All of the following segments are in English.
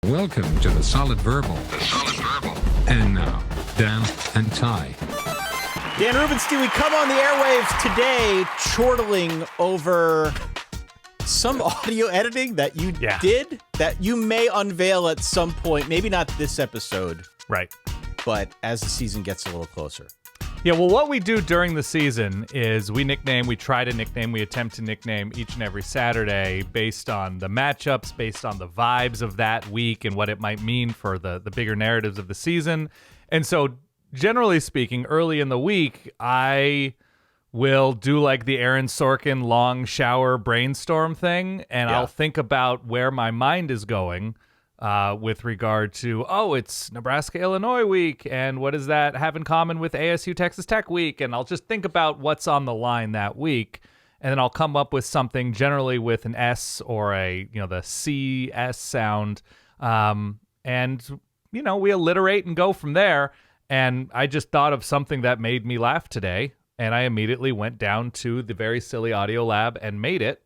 Welcome to the Solid Verbal. And now, Dan and Ty. Dan Rubenstein, we come on the airwaves today chortling over some audio editing that you did that you may unveil at some point. Maybe not this episode. Right. But as the season gets a little closer. Yeah, well, what we do during the season is we attempt to nickname each and every Saturday based on the matchups, based on the vibes of that week and what it might mean for the bigger narratives of the season. And so, generally speaking, early in the week, I will do like the Aaron Sorkin long shower brainstorm thing, and I'll think about where my mind is going with regard to, it's Nebraska-Illinois week, and what does that have in common with ASU-Texas Tech week? And I'll just think about what's on the line that week, and then I'll come up with something generally with an S or the CS sound, and, we alliterate and go from there. And I just thought of something that made me laugh today, and I immediately went down to the Very Silly Audio Lab and made it.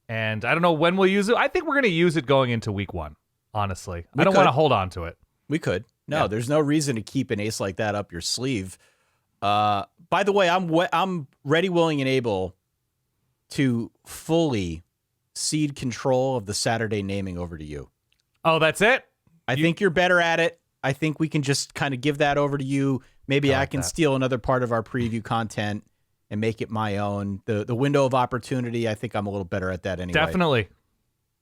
And I don't know when we'll use it. I think we're going to use it going into week one. Honestly, I don't want to hold on to it. We could. No, there's no reason to keep an ace like that up your sleeve. By the way, I'm ready, willing, and able to fully cede control of the Saturday naming over to you. Oh, that's it? I think you're better at it. I think we can just kind of give that over to you. Maybe I can steal another part of our preview content and make it my own. The window of opportunity, I think I'm a little better at that anyway. Definitely.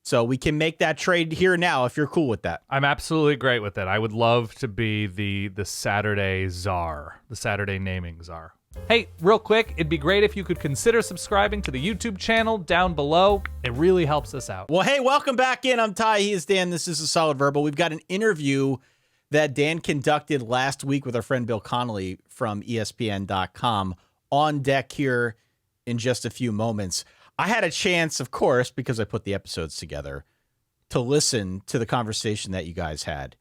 So we can make that trade here now if you're cool with that. I'm absolutely great with it. I would love to be the Saturday czar, the Saturday naming czar. Hey, real quick, it'd be great if you could consider subscribing to the YouTube channel down below. It really helps us out. Well, hey, welcome back in. I'm Ty. He is Dan. This is a Solid Verbal. We've got an interview that Dan conducted last week with our friend Bill Connelly from ESPN.com on deck here in just a few moments. I had a chance, of course, because I put the episodes together, to listen to the conversation that you guys had.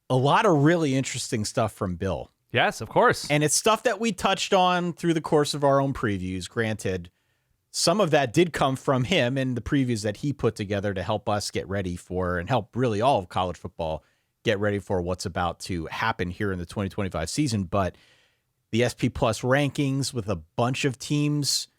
A lot of really interesting stuff from Bill. Yes, of course. And it's stuff that we touched on through the course of our own previews. Granted, some of that did come from him and the previews that he put together to help us get ready for, and help really all of college football get ready for what's about to happen here in the 2025 season. But the SP Plus rankings with a bunch of teams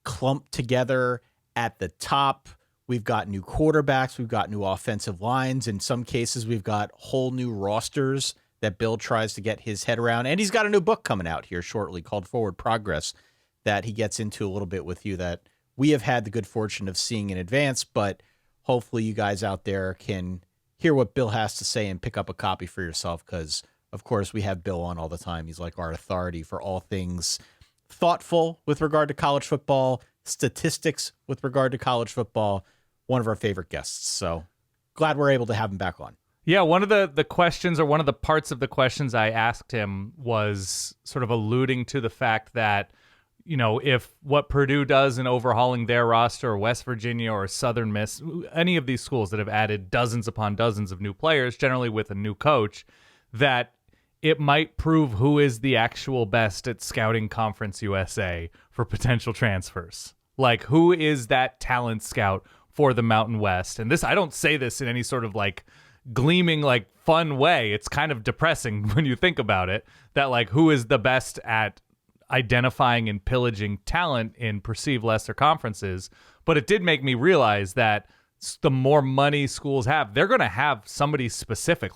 clumped together at the top. We've got new quarterbacks. We've got new offensive lines. In some cases, we've got whole new rosters that Bill tries to get his head around. And he's got a new book coming out here shortly called Forward Progress that he gets into a little bit with you that we have had the good fortune of seeing in advance. But hopefully you guys out there can hear what Bill has to say and pick up a copy for yourself because, of course, we have Bill on all the time. He's like our authority for all things thoughtful with regard to college football, statistics with regard to college football, one of our favorite guests. So glad we're able to have him back on. Yeah, one of the questions, or one of the parts of the questions I asked him was sort of alluding to the fact that, if what Purdue does in overhauling their roster, or West Virginia or Southern Miss, any of these schools that have added dozens upon dozens of new players, generally with a new coach, that it might prove who is the actual best at scouting Conference USA for potential transfers. Like, who is that talent scout for the Mountain West? And this, I don't say this in any sort of gleaming, fun way. It's kind of depressing when you think about it, that who is the best at identifying and pillaging talent in perceived lesser conferences. But it did make me realize that the more money schools have, they're going to have somebody specific.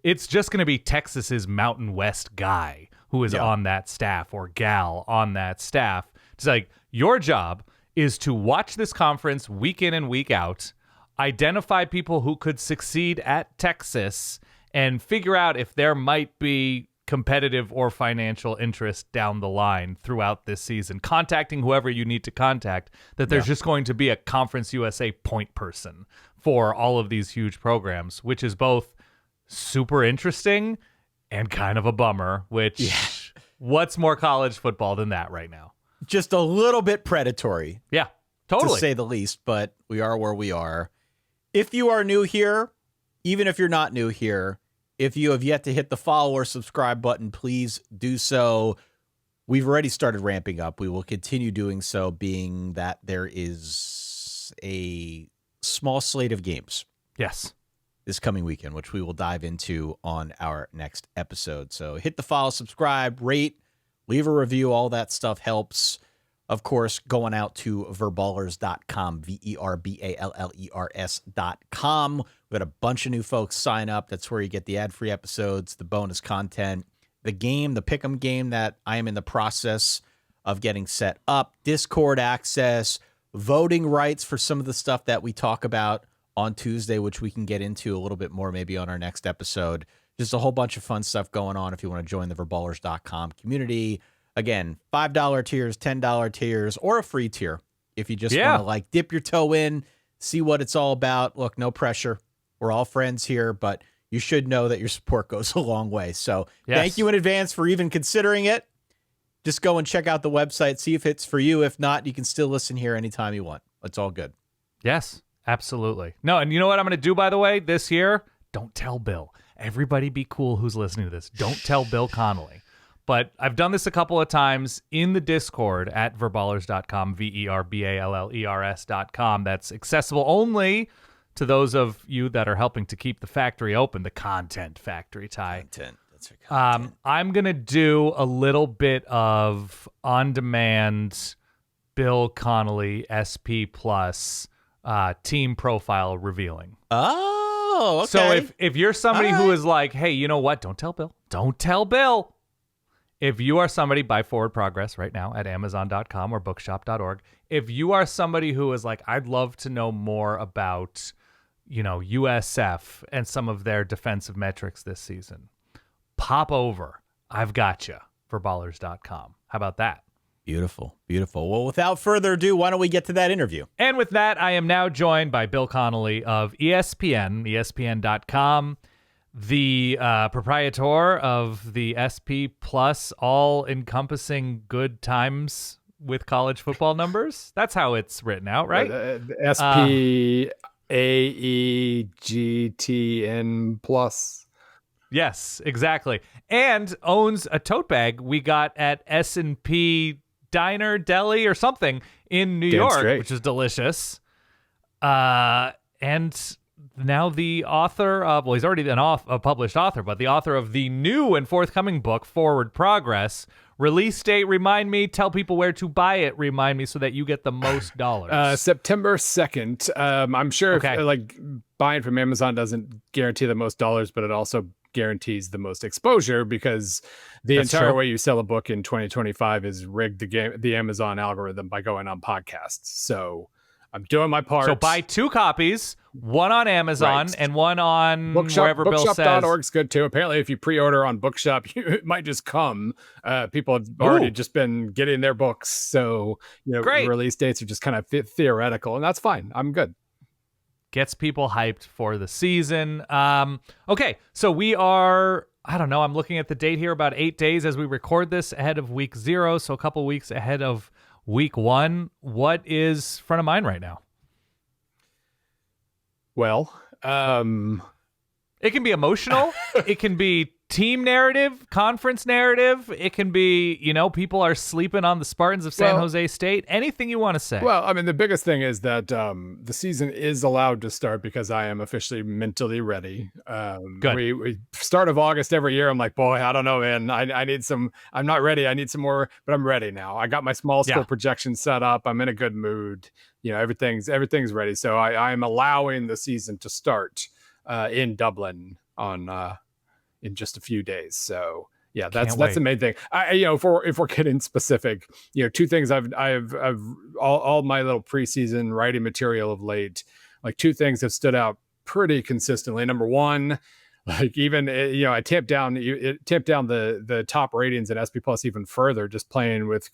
It's just going to be Texas's Mountain West guy who is on that staff, or gal on that staff. It's your job is to watch this conference week in and week out, identify people who could succeed at Texas, and figure out if there might be competitive or financial interest down the line throughout this season, contacting whoever you need to contact, that there's just going to be a Conference USA point person for all of these huge programs, which is both super interesting and kind of a bummer, which what's more college football than that right now? Just a little bit predatory. Yeah, totally. To say the least, but we are where we are. If you are new here, even if you're not new here, if you have yet to hit the follow or subscribe button, please do so. We've already started ramping up. We will continue doing so, being that there is a small slate of games. Yes. this coming weekend, which we will dive into on our next episode. So hit the follow, subscribe, rate, leave a review. All that stuff helps. Of course, going out to verballers.com, VERBALLERS.com. We got a bunch of new folks sign up. That's where you get the ad-free episodes, the bonus content, the game, the pick'em game that I am in the process of getting set up, Discord access, voting rights for some of the stuff that we talk about on Tuesday, which we can get into a little bit more maybe on our next episode. Just a whole bunch of fun stuff going on if you want to join the verballers.com community. Again, $5 tiers, $10 tiers, or a free tier if you just want to like dip your toe in, see what it's all about. Look, no pressure. We're all friends here, but you should know that your support goes a long way. So thank you in advance for even considering it. Just go and check out the website, see if it's for you. If not, you can still listen here anytime you want. It's all good. Yes, absolutely. No, and you know what I'm going to do, by the way, this year? Don't tell Bill. Everybody be cool who's listening to this. Don't tell Bill Connelly. But I've done this a couple of times in the Discord at verballers.com, VERBALLERS.com. That's accessible only to those of you that are helping to keep the factory open, the content factory, Ty. Content. That's right, content. I'm going to do a little bit of on-demand Bill Connelly SP Plus team profile revealing. Oh, okay. So if you're somebody who is like, hey, you know what? Don't tell Bill. Don't tell Bill. If you are somebody, buy Forward Progress right now at Amazon.com or bookshop.org. If you are somebody who is like, I'd love to know more about, USF and some of their defensive metrics this season, pop over. I've got you. Verballers.com. How about that? Beautiful, beautiful. Well, without further ado, why don't we get to that interview? And with that, I am now joined by Bill Connelly of ESPN, ESPN.com. The proprietor of the SP Plus, all-encompassing good times with college football numbers. That's how it's written out, right? SPAEGTN Plus. Yes, exactly. And owns a tote bag we got at S&P Diner, Deli, or something in New York, straight. Which is delicious. And now the author of, well, he's already a published author, but the author of the new and forthcoming book, Forward Progress. Release date, remind me. Tell people where to buy it, remind me, so that you get the most dollars. September 2nd. I'm sure if, buying from Amazon doesn't guarantee the most dollars, but it also guarantees the most exposure, because That's entire true. Way you sell a book in 2025 is rig the Amazon algorithm by going on podcasts. So I'm doing my part. So buy 2 copies, one on Amazon and one on wherever Bill says. Bookshop.org is good too. Apparently, if you pre-order on Bookshop, it might just come. People have already just been getting their books. So, release dates are just kind of theoretical, and that's fine. I'm good. Gets people hyped for the season. Okay, so we are, I don't know, I'm looking at the date here, about 8 days as we record this ahead of week 0, so a couple weeks ahead of week 1. What is front of mind right now? Well, it can be emotional. It can be team narrative, conference narrative. It can be, people are sleeping on the Spartans of San Jose State. Anything you want to say. Well, I mean, the biggest thing is that the season is allowed to start because I am officially mentally ready. Good. We start of August every year. I'm like, boy, I don't know, man. I need some. I'm not ready. I need some more, but I'm ready now. I got my small school projection set up. I'm in a good mood. Everything's ready. So I am allowing the season to start in Dublin on in just a few days. So yeah, that's the main thing. If we're getting specific, 2 things I've all my little preseason writing material of late, like 2 things have stood out pretty consistently. Number one, like even I tamped down the top ratings in SP Plus even further, just playing with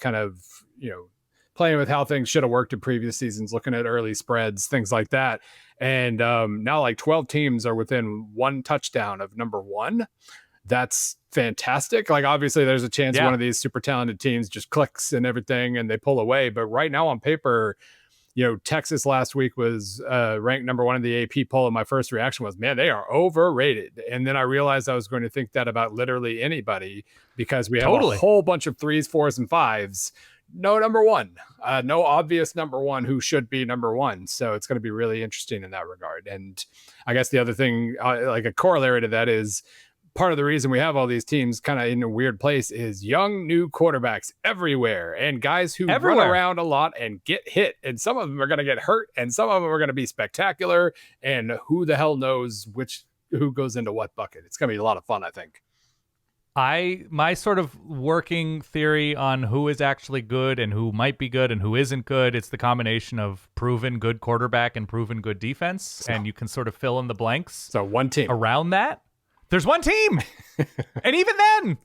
playing with how things should have worked in previous seasons, looking at early spreads, things like that. And now like 12 teams are within 1 touchdown of number 1. That's fantastic. Like, obviously there's a chance one of these super talented teams just clicks and everything and they pull away. But right now on paper, Texas last week was ranked number 1 in the AP poll. And my first reaction was, man, they are overrated. And then I realized I was going to think that about literally anybody, because we have a whole bunch of 3s, 4s, and 5s no number one, no obvious number one who should be number one. So it's going to be really interesting in that regard. And I guess the other thing, like a corollary to that, is part of the reason we have all these teams kind of in a weird place is young new quarterbacks everywhere and guys who run around a lot and get hit. And some of them are going to get hurt and some of them are going to be spectacular. And who the hell knows who goes into what bucket. It's going to be a lot of fun, I think. My sort of working theory on who is actually good and who might be good and who isn't good, it's the combination of proven good quarterback and proven good defense, and you can sort of fill in the blanks. So one team. Around that, there's one team. And even then,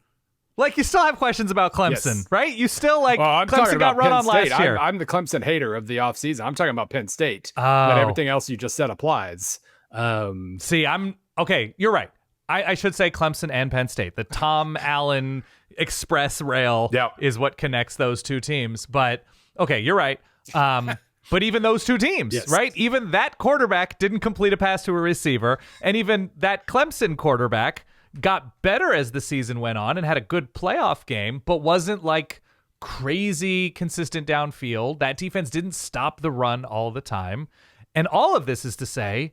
like, you still have questions about Clemson, right? You still, like, Clemson got run on last year. I'm the Clemson hater of the offseason. I'm talking about Penn State. But everything else you just said applies. Okay, you're right. I should say Clemson and Penn State. The Tom Allen Express Rail is what connects those two teams. But, okay, you're right. But even those two teams, right? Even that quarterback didn't complete a pass to a receiver. And even that Clemson quarterback got better as the season went on and had a good playoff game, but wasn't like crazy consistent downfield. That defense didn't stop the run all the time. And all of this is to say,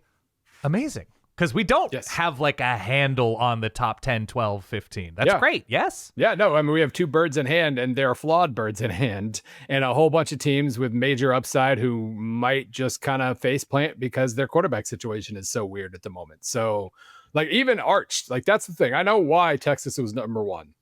amazing. Because we don't have like a handle on the top 10, 12, 15. That's great. Yes? Yeah, no, I mean, we have two birds in hand, and they're flawed birds in hand, and a whole bunch of teams with major upside who might just kind of face plant because their quarterback situation is so weird at the moment. So, like, even Arch, like, that's the thing. I know why Texas was number one.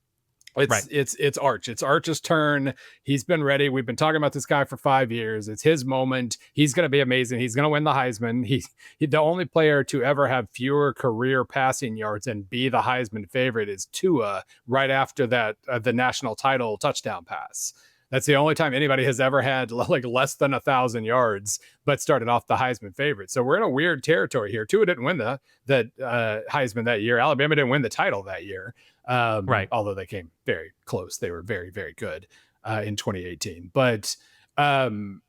It's Arch. It's Arch's turn. He's been ready. We've been talking about this guy for 5 years. It's his moment. He's going to be amazing. He's going to win the Heisman. He's the only player to ever have fewer career passing yards and be the Heisman favorite is Tua right after that, the national title touchdown pass. That's the only time anybody has ever had like less than 1,000 yards, but started off the Heisman favorite. So we're in a weird territory here. Tua didn't win the Heisman that year. Alabama didn't win the title that year. Although they came very close. They were very, very good in 2018. But even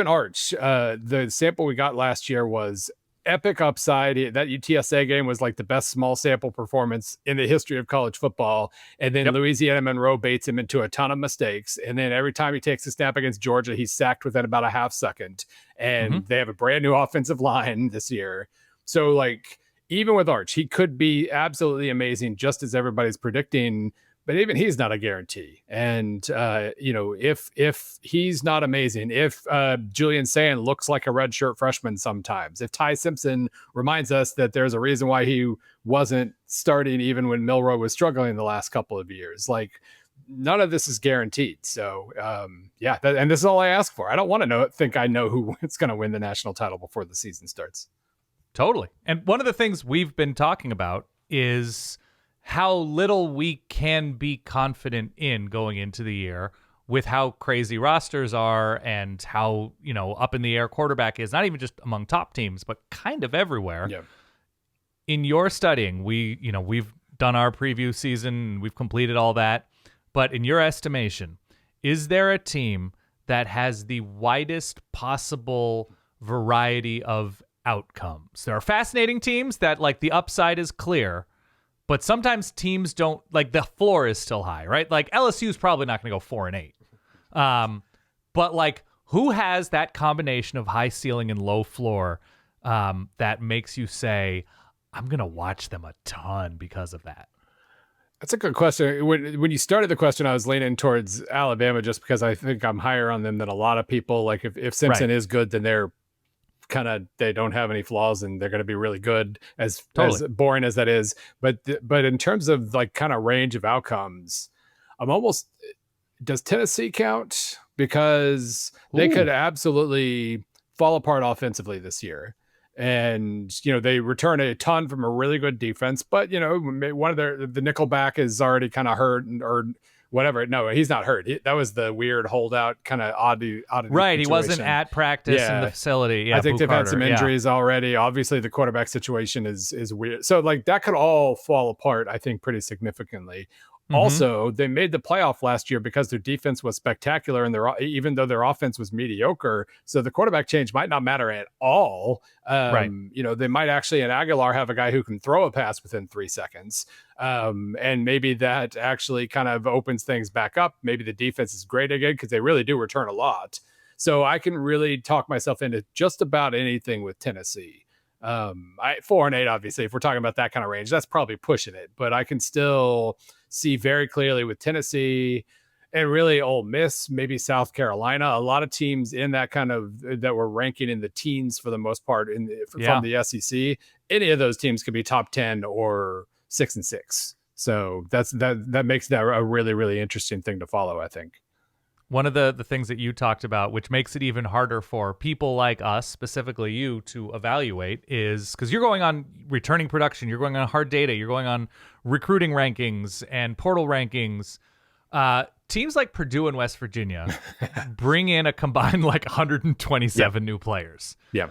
Arch, the sample we got last year was epic upside. That UTSA game was like the best small sample performance in the history of college football. And then Louisiana Monroe baits him into a ton of mistakes. And then every time he takes a snap against Georgia, he's sacked within about a half second. And they have a brand new offensive line this year. So like, even with Arch, he could be absolutely amazing, just as everybody's predicting. But even he's not a guarantee. And if he's not amazing, if Julian Sand looks like a redshirt freshman sometimes, if Ty Simpson reminds us that there's a reason why he wasn't starting even when Milroe was struggling the last couple of years, like none of this is guaranteed. So and this is all I ask for. I don't want to think I know who is going to win the national title before the season starts. Totally. And one of the things we've been talking about is how little we can be confident in going into the year with how crazy rosters are and how, up in the air quarterback is, not even just among top teams, but kind of everywhere. Yeah. In your studying, we've done our preview season, we've completed all that. But in your estimation, is there a team that has the widest possible variety of outcomes? There are fascinating teams that like the upside is clear, but sometimes teams don't, like the floor is still high, right? Like LSU's probably not going to go 4-8. But like who has that combination of high ceiling and low floor that makes you say, I'm going to watch them a ton because of that? That's a good question. When you started the question, I was leaning towards Alabama just because I think I'm higher on them than a lot of people. Like if Simpson is good, then they don't have any flaws and they're going to be really good, as boring as that is. But in terms of like kind of range of outcomes, does Tennessee count? Because they could absolutely fall apart offensively this year. And, they return a ton from a really good defense, but, one of the nickelback is already kind of hurt or whatever. No, he's not hurt. That was the weird holdout kind of oddity. Right. Situation. He wasn't at practice in the facility. Yeah, I think they've had some injuries already. Obviously the quarterback situation is weird. So like that could all fall apart, I think, pretty significantly. Also, they made the playoff last year because their defense was spectacular, and even though their offense was mediocre, so the quarterback change might not matter at all. Right. They might actually in Aguilar have a guy who can throw a pass within 3 seconds, and maybe that actually kind of opens things back up. Maybe the defense is great again because they really do return a lot. So I can really talk myself into just about anything with Tennessee. 4-8, obviously, if we're talking about that kind of range, that's probably pushing it, but I can still see very clearly with Tennessee and really Ole Miss, maybe South Carolina, a lot of teams in that kind of that were ranking in the teens for the most part from the SEC. Any of those teams could be top 10 or 6-6. So that makes that a really, really interesting thing to follow, I think. One of the things that you talked about, which makes it even harder for people like us, specifically you, to evaluate is because you're going on returning production, you're going on hard data, you're going on recruiting rankings and portal rankings. Teams like Purdue and West Virginia bring in a combined like 127 new players. Yeah.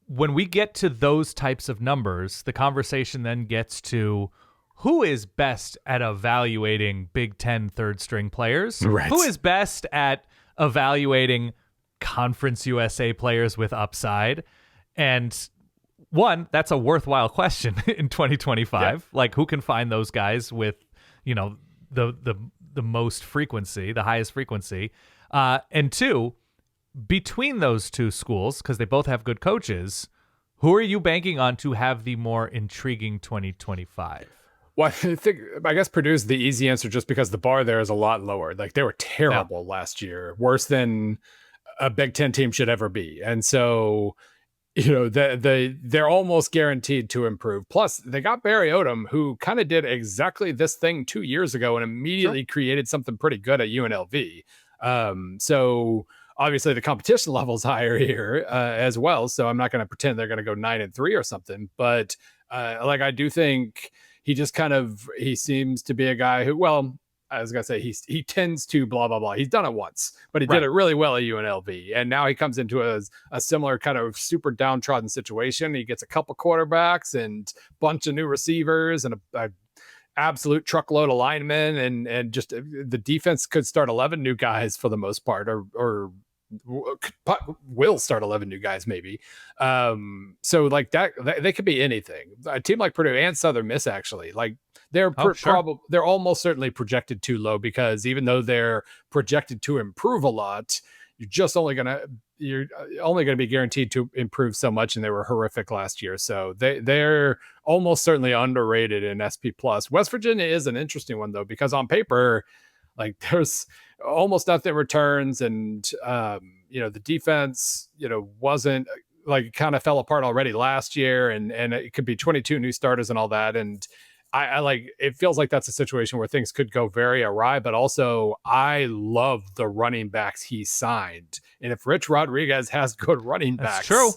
When we get to those types of numbers, the conversation then gets to who is best at evaluating Big Ten third string players? Right. Who is best at evaluating Conference USA players with upside? And one, that's a worthwhile question in 2025. Yeah. Like, who can find those guys with, the most frequency, the highest frequency? And two, between those two schools, because they both have good coaches, who are you banking on to have the more intriguing 2025? Well, I guess Purdue's the easy answer just because the bar there is a lot lower. Like, they were terrible last year, worse than a Big Ten team should ever be. And so, they're almost guaranteed to improve. Plus, they got Barry Odom, who kind of did exactly this thing 2 years ago and immediately created something pretty good at UNLV. So obviously the competition level's higher here as well. So I'm not going to pretend they're going to go 9-3 or something. But I do think he seems to be a guy who, well, I was going to say he tends to blah, blah, blah. He's done it once, but he did it really well at UNLV. And now he comes into a similar kind of super downtrodden situation. He gets a couple quarterbacks and a bunch of new receivers and a absolute truckload of linemen. And just the defense could start 11 new guys for the most part, or will start 11 new guys maybe. So like that they could be anything. A team like Purdue and Southern Miss, actually, like they're they're almost certainly projected too low, because even though they're projected to improve a lot, you're only going to be guaranteed to improve so much, and they were horrific last year. So they're almost certainly underrated in SP plus. West Virginia is an interesting one though, because on paper, like, there's almost nothing returns, and the defense wasn't, like, kind of fell apart already last year, and it could be 22 new starters and all that. And I like, it feels like that's a situation where things could go very awry, but also I love the running backs he signed. And if Rich Rodriguez has good running backs, that's true.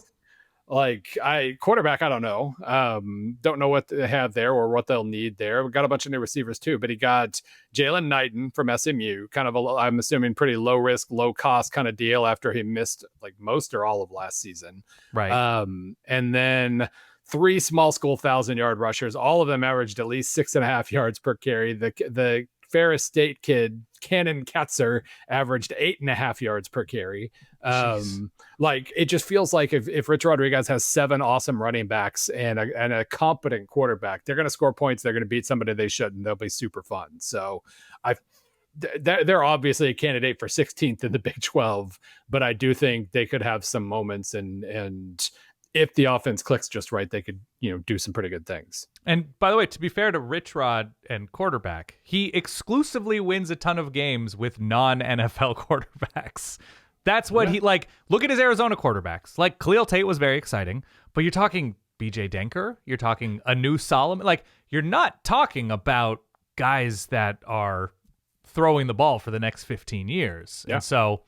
Like, quarterback, I don't know. Don't know what they have there or what they'll need there. We got a bunch of new receivers too, but he got Jalen Knighton from SMU, kind of I'm assuming pretty low risk, low cost kind of deal after he missed like most or all of last season. Right. And then 3 small school 1,000-yard rushers. All of them averaged at least 6.5 yards per carry. The Ferris State kid, Cannon Katzer, averaged 8.5 yards per carry. Like, it just feels like if Rich Rodriguez has 7 awesome running backs and a competent quarterback, they're going to score points. They're going to beat somebody they shouldn't. They'll be super fun. So they're obviously a candidate for 16th in the Big 12, but I do think they could have some moments, and if the offense clicks just right, they could, do some pretty good things. And by the way, to be fair to Rich Rod and quarterback, he exclusively wins a ton of games with non-NFL quarterbacks. That's what he, like, look at his Arizona quarterbacks. Like, Khalil Tate was very exciting, but you're talking BJ Denker, you're talking Anu Solomon. Like, you're not talking about guys that are throwing the ball for the next 15 years. Yeah. And so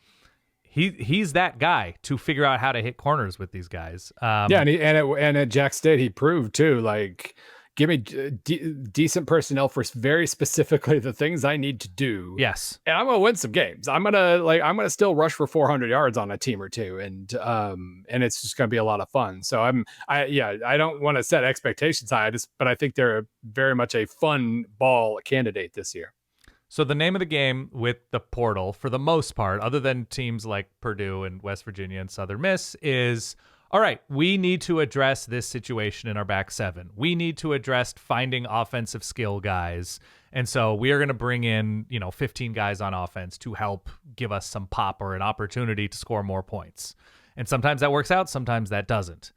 he's that guy to figure out how to hit corners with these guys. And at Jack State, he proved too, like, give me decent personnel for very specifically the things I need to do. Yes. And I'm going to win some games. I'm going to still rush for 400 yards on a team or two. And it's just going to be a lot of fun. So I don't want to set expectations high, but I think they're very much a fun ball candidate this year. So the name of the game with the portal, for the most part, other than teams like Purdue and West Virginia and Southern Miss, is, all right, we need to address this situation in our back seven. We need to address finding offensive skill guys. And so we are going to bring in, 15 guys on offense to help give us some pop or an opportunity to score more points. And sometimes that works out, sometimes that doesn't.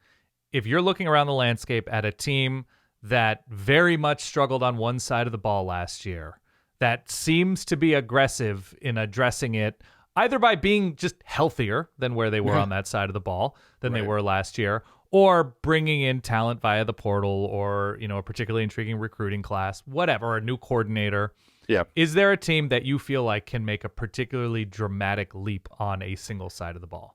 If you're looking around the landscape at a team that very much struggled on one side of the ball last year, that seems to be aggressive in addressing it, either by being just healthier than where they were on that side of the ball than they were last year, or bringing in talent via the portal, or, a particularly intriguing recruiting class, whatever, a new coordinator. Yeah. Is there a team that you feel like can make a particularly dramatic leap on a single side of the ball?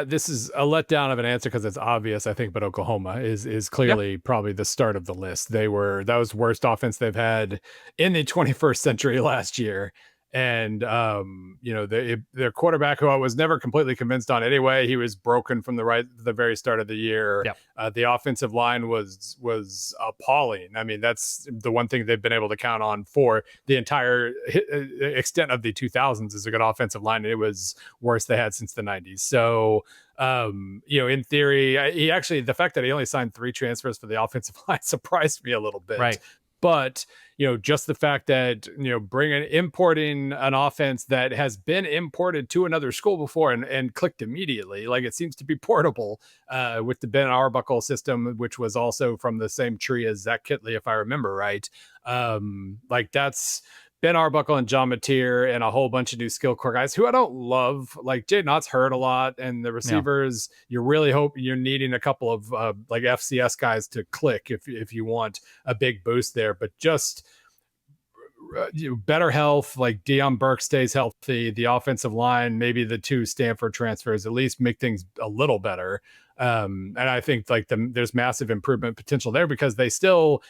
This is a letdown of an answer because it's obvious, I think, but Oklahoma is clearly probably the start of the list. That was worst offense they've had in the 21st century last year. And, their quarterback, who I was never completely convinced on anyway, he was broken from the very start of the year. Yep. The offensive line was appalling. I mean, that's the one thing they've been able to count on for the entire extent of the 2000s is a good offensive line. And it was worse they had since the 90s. So, in theory, the fact that he only signed 3 transfers for the offensive line surprised me a little bit. Right. But, just the fact that, importing an offense that has been imported to another school before and clicked immediately, like it seems to be portable with the Ben Arbuckle system, which was also from the same tree as Zach Kitley, if I remember right. That's Ben Arbuckle and John Mateer and a whole bunch of new skill core guys who I don't love. Like Jay Knott's hurt a lot, and the receivers, you're needing a couple of FCS guys to click if you want a big boost there. But just better health, like Deion Burke stays healthy, the offensive line, maybe the 2 Stanford transfers at least make things a little better. And I think there's massive improvement potential there because they still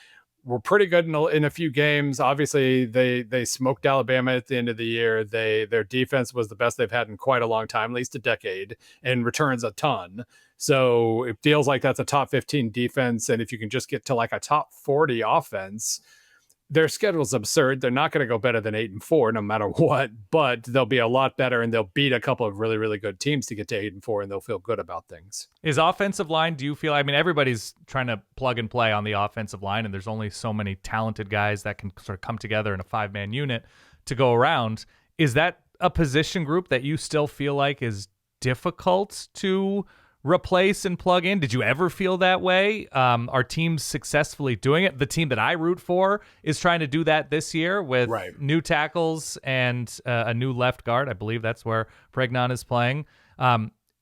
were pretty good in a few games. Obviously, they smoked Alabama at the end of the year. Their defense was the best they've had in quite a long time, at least a decade, and returns a ton. So it feels like that's a top 15 defense. And if you can just get to a top 40 offense, their schedule's absurd. They're not going to go better than 8-4 no matter what, but they'll be a lot better and they'll beat a couple of really, really good teams to get to 8-4, and they'll feel good about things. Is offensive line, do you feel, everybody's trying to plug and play on the offensive line, and there's only so many talented guys that can sort of come together in a 5-man unit to go around. Is that a position group that you still feel like is difficult to replace and plug in? Did you ever feel that way? Are teams successfully doing it? The team that I root for is trying to do that this year with new tackles and a new left guard. I believe that's where Pregnon is playing.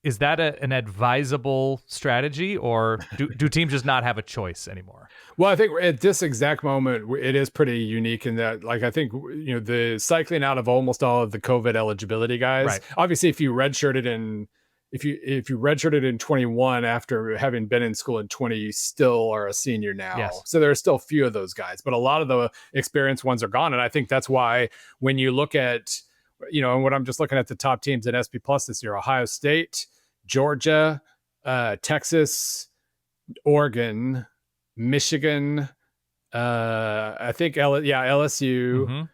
Is that an advisable strategy, or do teams just not have a choice anymore? Well, I think at this exact moment, it is pretty unique in that, I think, the cycling out of almost all of the COVID eligibility guys, obviously, if you redshirted in 21 after having been in school in 20, you still are a senior now. Yes. So there are still a few of those guys, but a lot of the experienced ones are gone. And I think that's why when you look at, and what I'm just looking at the top teams in SP Plus this year, Ohio State, Georgia, Texas, Oregon, Michigan, I think LSU,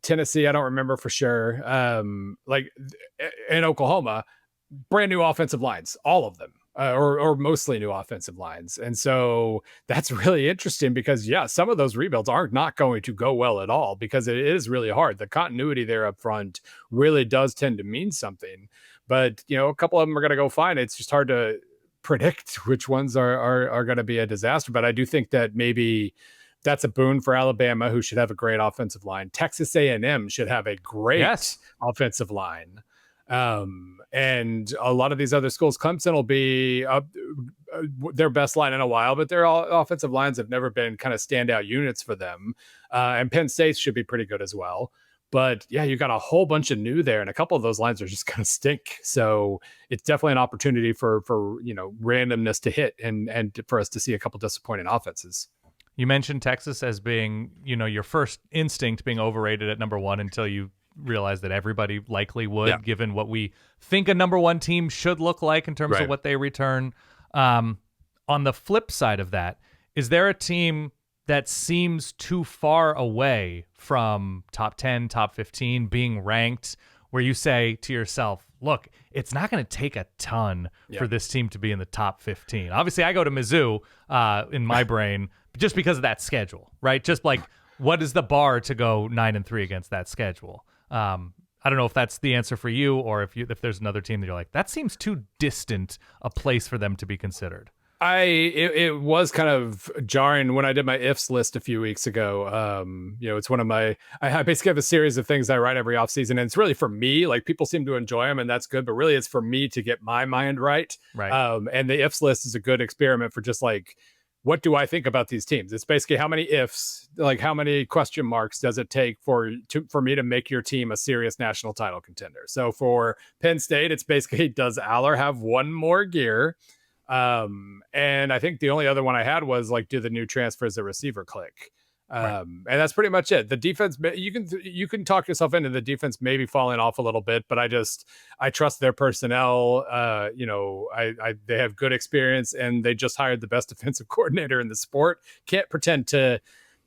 Tennessee, I don't remember for sure. In Oklahoma, brand new offensive lines, all of them, or mostly new offensive lines. And so that's really interesting because, some of those rebuilds are not going to go well at all because it is really hard. The continuity there up front really does tend to mean something. But, a couple of them are going to go fine. It's just hard to predict which ones are going to be a disaster. But I do think that maybe that's a boon for Alabama, who should have a great offensive line. Texas A&M should have a great offensive line. And a lot of these other schools, Clemson will be their best line in a while, but their offensive lines have never been kind of standout units for them. And Penn State should be pretty good as well. But you got a whole bunch of new there, and a couple of those lines are just kind of stink. So it's definitely an opportunity for randomness to hit and for us to see a couple disappointing offenses. You mentioned Texas as being, your first instinct being overrated at number one until you realize that everybody likely would, given what we think a number one team should look like in terms of what they return. On the flip side of that, is there a team that seems too far away from top 10, top 15 being ranked where you say to yourself, look, it's not going to take a ton for this team to be in the top 15. Obviously, I go to Mizzou in my brain just because of that schedule, right? Just like, what is the bar to go 9-3 against that schedule? I don't know if that's the answer for you, or if there's another team that you're like, that seems too distant a place for them to be considered. It was kind of jarring when I did my ifs list a few weeks ago. It's one of I basically have a series of things I write every offseason, and it's really for me. Like, people seem to enjoy them, and that's good, but really it's for me to get my mind right. And the ifs list is a good experiment for just like, what do I think about these teams? It's basically how many ifs, like how many question marks does it take for me to make your team a serious national title contender? So for Penn State, it's basically, does Aller have one more gear? And I think the only other one I had was like, do the new transfers at receiver click? And that's pretty much it. The defense, you can talk yourself into the defense maybe falling off a little bit, but I trust their personnel. They have good experience, and they just hired the best defensive coordinator in the sport. Can't pretend to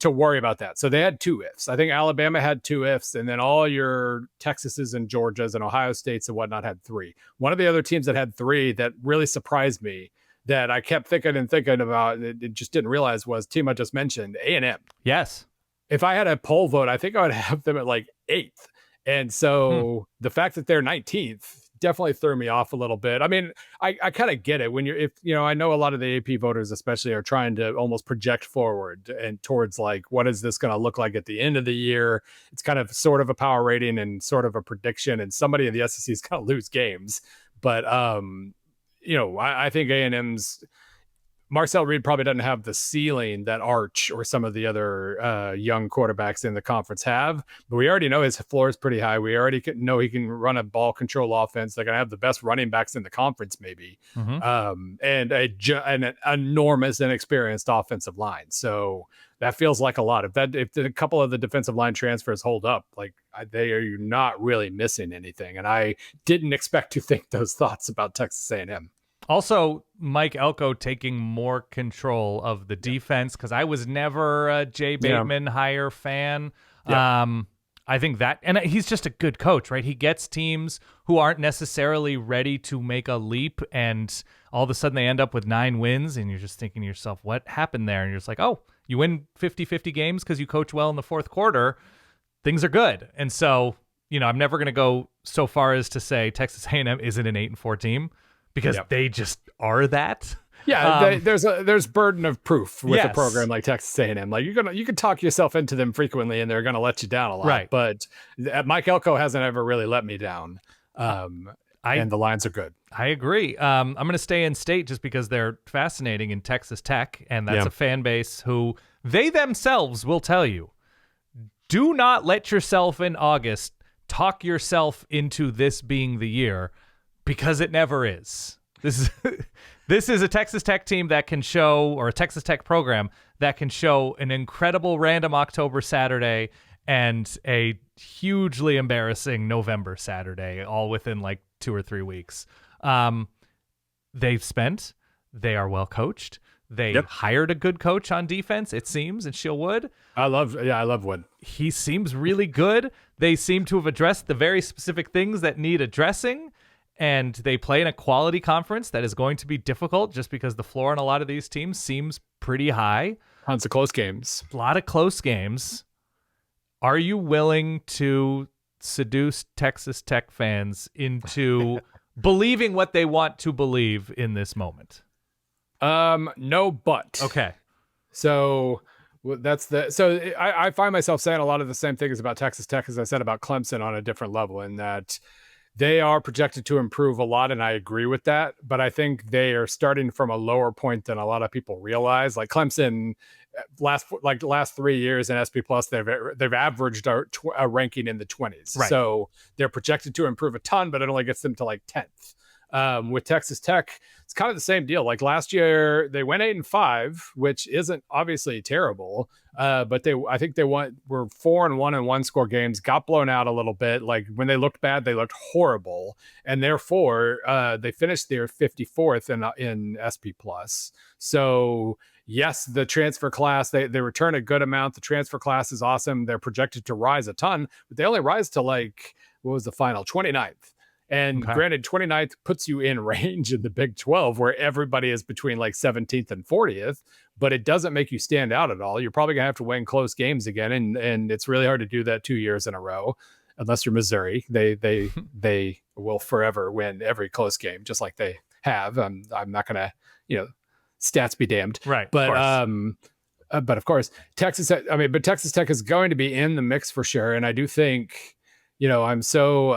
worry about that. So they had two ifs. I think Alabama had two ifs, and then all your Texases and Georgias and Ohio States and whatnot had three. One of the other teams that had three that really surprised me, that I kept thinking about, and it just didn't realize, was team I just mentioned, A&M. Yes. If I had a poll vote, I think I would have them at like 8th. And so the fact that they're 19th definitely threw me off a little bit. I mean, I kind of get it when I know a lot of the AP voters especially are trying to almost project forward and towards like, what is this going to look like at the end of the year? It's kind of sort of a power rating and sort of a prediction, and somebody in the SEC is going to lose games. But, I think A&M's Marcel Reed probably doesn't have the ceiling that Arch or some of the other young quarterbacks in the conference have, but we already know his floor is pretty high. We already know he can run a ball control offense. They're going to have the best running backs in the conference, maybe, and an enormous inexperienced offensive line. So that feels like a lot. If a couple of the defensive line transfers hold up, like, they are not really missing anything. And I didn't expect to think those thoughts about Texas A&M. Also, Mike Elko taking more control of the defense, because I was never a Jay Bateman hire fan. I think that, and he's just a good coach, right? He gets teams who aren't necessarily ready to make a leap, and all of a sudden they end up with 9 wins, and you're just thinking to yourself, what happened there? And you're just like, oh, you win 50-50 games because you coach well in the fourth quarter. Things are good. And so, I'm never going to go so far as to say Texas A&M isn't an 8-4 team, because they just are that. Yeah, there's burden of proof with a program like Texas A&M. Like, you can talk yourself into them frequently, and they're gonna let you down a lot. Right. But Mike Elko hasn't ever really let me down. And the lines are good. I agree. I'm going to stay in state just because they're fascinating in Texas Tech, and that's a fan base who they themselves will tell you, do not let yourself in August talk yourself into this being the year, because it never is. This is a Texas Tech team that can show, or a Texas Tech program that can show, an incredible random October Saturday and a hugely embarrassing November Saturday, all within like 2 or 3 weeks. They are well coached. They hired a good coach on defense, it seems, in Shield Wood. I love Wood. He seems really good. They seem to have addressed the very specific things that need addressing. And they play in a quality conference that is going to be difficult, just because the floor on a lot of these teams seems pretty high. Tons of close games. A lot of close games. Are you willing to seduce Texas Tech fans into believing what they want to believe in this moment? No, but. Okay. So I find myself saying a lot of the same things about Texas Tech as I said about Clemson on a different level, in that they are projected to improve a lot, and I agree with that. But I think they are starting from a lower point than a lot of people realize. Like, Clemson, last 3 years in SP Plus, they've averaged a ranking in the 20s. Right. So they're projected to improve a ton, but it only gets them to like 10th. With Texas Tech, it's kind of the same deal. Like last year, they went 8-5, which isn't obviously terrible. But I think they were 4-1 in one-score games, got blown out a little bit. Like when they looked bad, they looked horrible, and therefore they finished their 54th in SP Plus. So yes, the transfer class, they return a good amount. The transfer class is awesome. They're projected to rise a ton, but they only rise to like, what was the final? 29th. And granted, 29th puts you in range in the Big 12 where everybody is between like 17th and 40th, but it doesn't make you stand out at all. You're probably going to have to win close games again. And it's really hard to do that 2 years in a row, unless you're Missouri. They will forever win every close game, just like they have. I'm not going to, stats be damned. Right. But of course, Texas Tech is going to be in the mix for sure. And I do think, I'm so,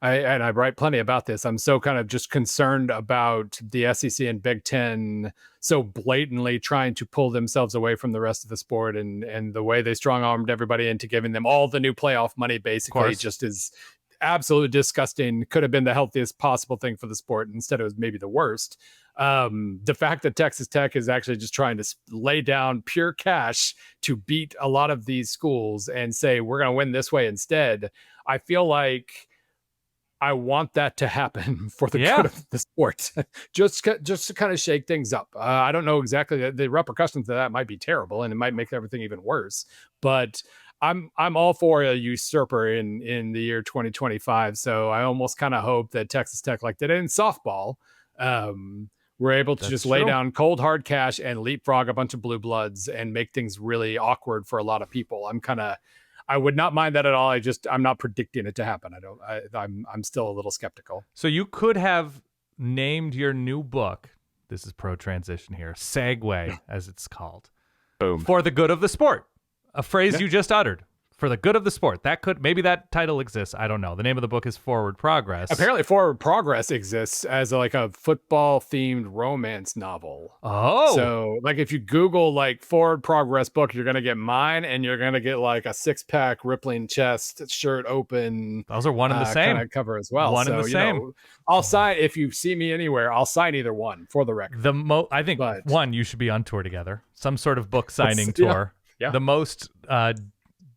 I write plenty about this. I'm so kind of just concerned about the SEC and Big Ten so blatantly trying to pull themselves away from the rest of the sport, and the way they strong-armed everybody into giving them all the new playoff money basically just is absolutely disgusting. Could have been the healthiest possible thing for the sport. Instead, it was maybe the worst. The fact that Texas Tech is actually just trying to lay down pure cash to beat a lot of these schools and say, we're going to win this way instead. I feel like I want that to happen for the good of the sport, just to kind of shake things up. I don't know exactly, the repercussions of that might be terrible and it might make everything even worse, but I'm all for a usurper in the year 2025. So I almost kind of hope that Texas Tech, like they did in softball, we're able to just lay down cold hard cash and leapfrog a bunch of blue bloods and make things really awkward for a lot of people. I would not mind that at all. I'm not predicting it to happen. I'm still a little skeptical. So you could have named your new book, this is pro transition here, Segue, as it's called. Boom. For the good of the sport. A phrase you just uttered. For the good of the sport. Maybe that title exists. I don't know. The name of the book is Forward Progress. Apparently Forward Progress exists as like a football themed romance novel. Oh. So like if you Google like Forward Progress book, you're going to get mine, and you're going to get like a 6-pack rippling chest, shirt open. Those are one and the same. Kind of cover as well. One and the same. I'll sign, if you see me anywhere, I'll sign either one for the record. I think one, you should be on tour together. Some sort of book signing tour. Yeah. The most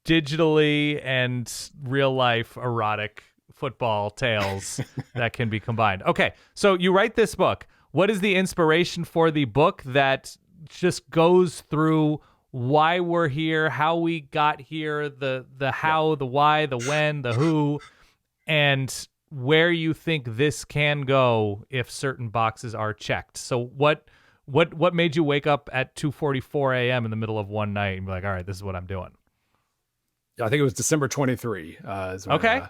digitally and real life erotic football tales that can be combined. Okay, so you write this book. What is the inspiration for the book that just goes through why we're here, how we got here, the how, the why, the when, the who, and where you think this can go if certain boxes are checked? So what made you wake up at 2:44 a.m. in the middle of one night and be like, all right, this is what I'm doing? I think it was December 23. Is when,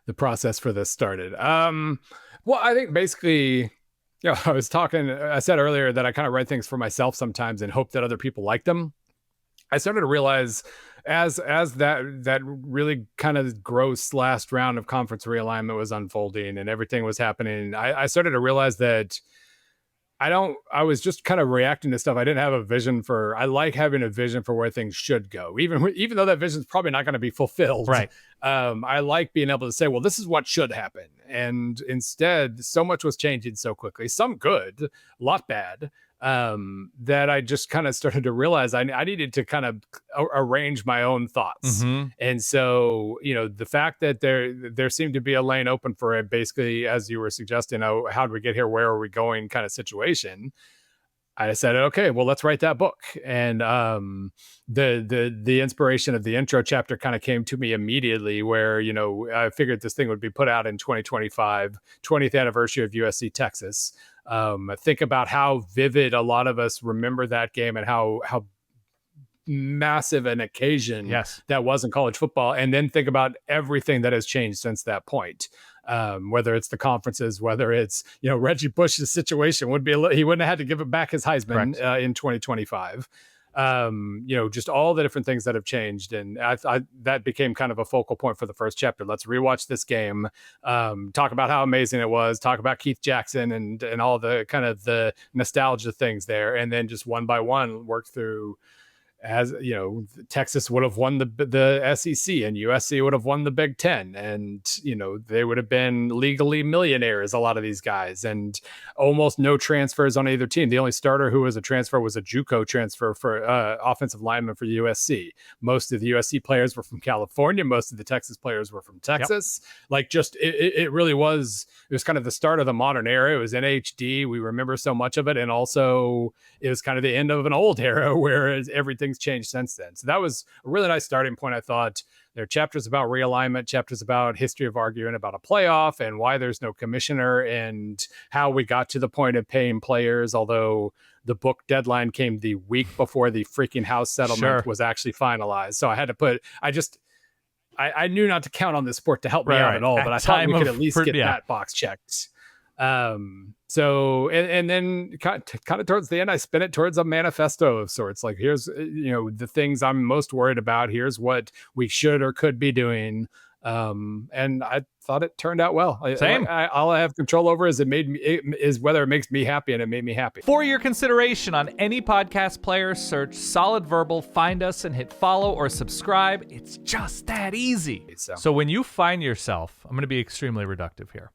the process for this started. Well, I think basically, I said earlier that I kind of write things for myself sometimes and hope that other people like them. I started to realize as that really kind of gross last round of conference realignment was unfolding and everything was happening, I started to realize that I was just kind of reacting to stuff. I didn't have a vision I like having a vision for where things should go, even though that vision is probably not going to be fulfilled. Right. I like being able to say, well, this is what should happen. And instead, so much was changing so quickly, some good, a lot bad, that I just kind of started to realize I needed to kind of arrange my own thoughts. Mm-hmm. And so, the fact that there seemed to be a lane open for it, basically, as you were suggesting, how do we get here? Where are we going? Kind of situation. I said, okay, well, let's write that book. And the inspiration of the intro chapter kind of came to me immediately, where, I figured this thing would be put out in 2025, 20th anniversary of USC Texas. Think about how vivid a lot of us remember that game and how massive an occasion that was in college football. And then think about everything that has changed since that point. Whether it's the conferences, whether it's, Reggie Bush's situation he wouldn't have had to give it back his Heisman in 2025. Just all the different things that have changed. And that became kind of a focal point for the first chapter. Let's rewatch this game, talk about how amazing it was, talk about Keith Jackson and all the kind of the nostalgia things there. And then just one by one work through as you know, Texas would have won the SEC and USC would have won the Big Ten, and you know, they would have been legally millionaires, a lot of these guys, and almost no transfers on either team. The only starter who was a transfer was a JUCO transfer for offensive lineman for USC. Most of the USC players were from California. Most of the Texas players were from Texas. Like, just it really was. It was kind of the start of the modern era. It was in HD. We remember so much of it, and also it was kind of the end of an old era, whereas everything's changed since then. So that was a really nice starting point. I thought there are chapters about realignment, chapters about history of arguing about a playoff and why there's no commissioner, and how we got to the point of paying players, although the book deadline came the week before the freaking House settlement was actually finalized. So I had to put, I knew not to count on this sport to help me out at all, but I thought we could at least get that box checked. So, and then kind of towards the end, I spin it towards a manifesto of sorts. Like, here's, you know, the things I'm most worried about. Here's what we should or could be doing. And I thought it turned out well. Same. All I have control over is is whether it makes me happy, and it made me happy. For your consideration on any podcast player, search Solid Verbal, find us, and hit follow or subscribe. It's just that easy. So when you find yourself, I'm going to be extremely reductive here,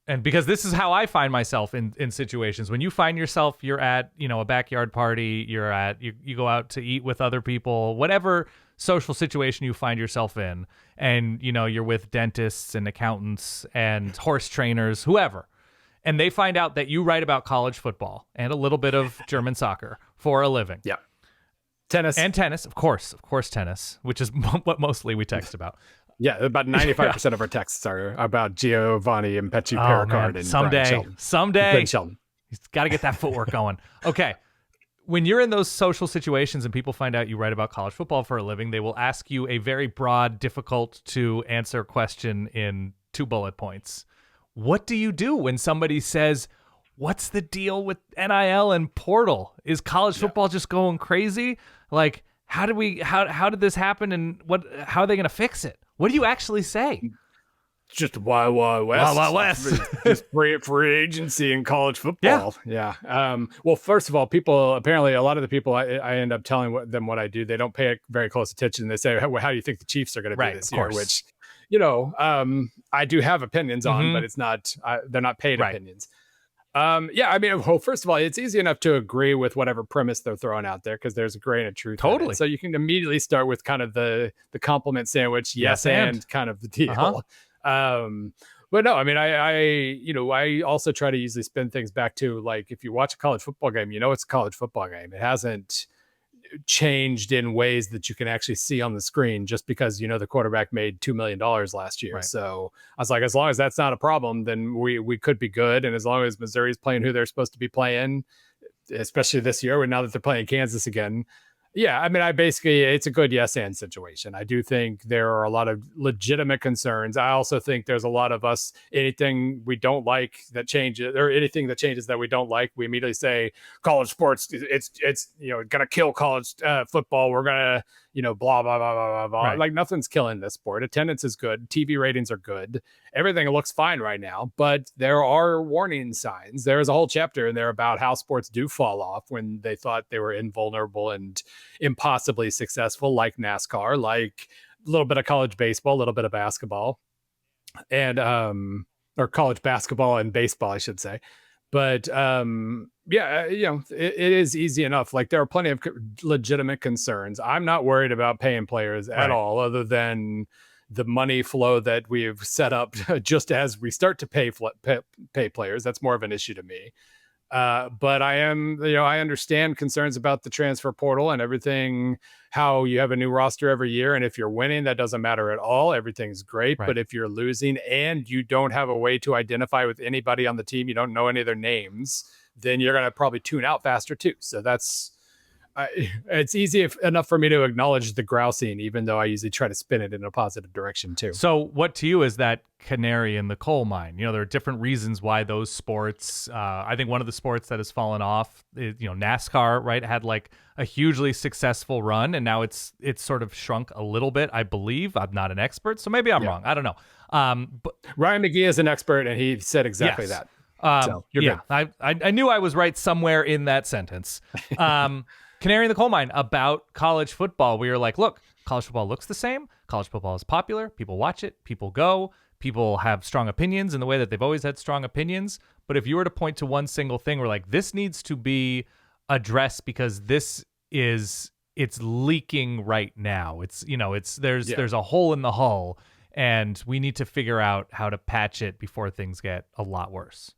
and because this is how I find myself in situations, when you find yourself, you're at, you know, a backyard party, you go out to eat with other people, whatever social situation you find yourself in, and you know, you're with dentists and accountants and horse trainers, whoever, and they find out that you write about college football and a little bit of German soccer for a living. Yeah. Tennis, of course tennis, which is what mostly we text about. Yeah, about 95% of our texts are about Giovanni and Petchy Pericard and someday Ben Shelton. He's got to get that footwork going. Okay. When you're in those social situations and people find out you write about college football for a living, they will ask you a very broad, difficult to answer question in 2 bullet points. What do you do when somebody says, what's the deal with NIL and portal? Is college football just going crazy? Like, how did this happen, and how are they going to fix it? What do you actually say? Just Wild Wild West. Wild Wild West. Just free agency in college football. Yeah. Well, first of all, apparently a lot of the people I end up telling them what I do, they don't pay very close attention. They say, how do you think the Chiefs are going to be this year? Which, you know, I do have opinions on, but it's not, they're not paid opinions. I mean, well, first of all, it's easy enough to agree with whatever premise they're throwing out there, because there's a grain of truth. Totally. So you can immediately start with kind of the compliment sandwich, yes and kind of the deal. But no, I mean, I also try to usually spin things back to, like, if you watch a college football game, you know, it's a college football game. It hasn't changed in ways that you can actually see on the screen just because, you know, the quarterback made $2 million last year. Right. So I was like, as long as that's not a problem, then we could be good. And as long as Missouri's playing who they're supposed to be playing, especially this year, now that they're playing Kansas again. Yeah, I mean, it's a good yes and situation. I do think there are a lot of legitimate concerns. I also think there's a lot of us, anything we don't like that changes, or anything that changes that we don't like, we immediately say college sports, it's you know, gonna kill college football. We're gonna, you know, blah blah blah blah blah blah. Right. Like, nothing's killing this sport. Attendance is good. TV ratings are good. Everything looks fine right now, but there are warning signs. There's a whole chapter in there about how sports do fall off when they thought they were invulnerable and impossibly successful, like NASCAR, like a little bit of college baseball, a little bit of basketball, and or college basketball and baseball, I should say. But you know, it is easy enough. Like, there are plenty of legitimate concerns. I'm not worried about paying players at all, other than the money flow that we've set up just as we start to pay players. That's more of an issue to me. But I understand concerns about the transfer portal and everything, how you have a new roster every year. And if you're winning, that doesn't matter at all. Everything's great. Right. But if you're losing and you don't have a way to identify with anybody on the team, you don't know any of their names, then you're going to probably tune out faster too. So it's easy enough for me to acknowledge the grousing, even though I usually try to spin it in a positive direction too. So what to you is that canary in the coal mine? You know, there are different reasons why those sports, I think one of the sports that has fallen off is, you know, NASCAR, right, had like a hugely successful run, and now it's sort of shrunk a little bit, I believe. I'm not an expert, so maybe I'm wrong. I don't know. But Ryan McGee is an expert, and he said exactly that. So you're good. I knew I was right somewhere in that sentence. canary in the coal mine about college football. We were like, look, college football looks the same. College football is popular. People watch it. People go. People have strong opinions in the way that they've always had strong opinions. But if you were to point to one single thing, we're like, this needs to be addressed because it's leaking right now. There's a hole in the hull, and we need to figure out how to patch it before things get a lot worse.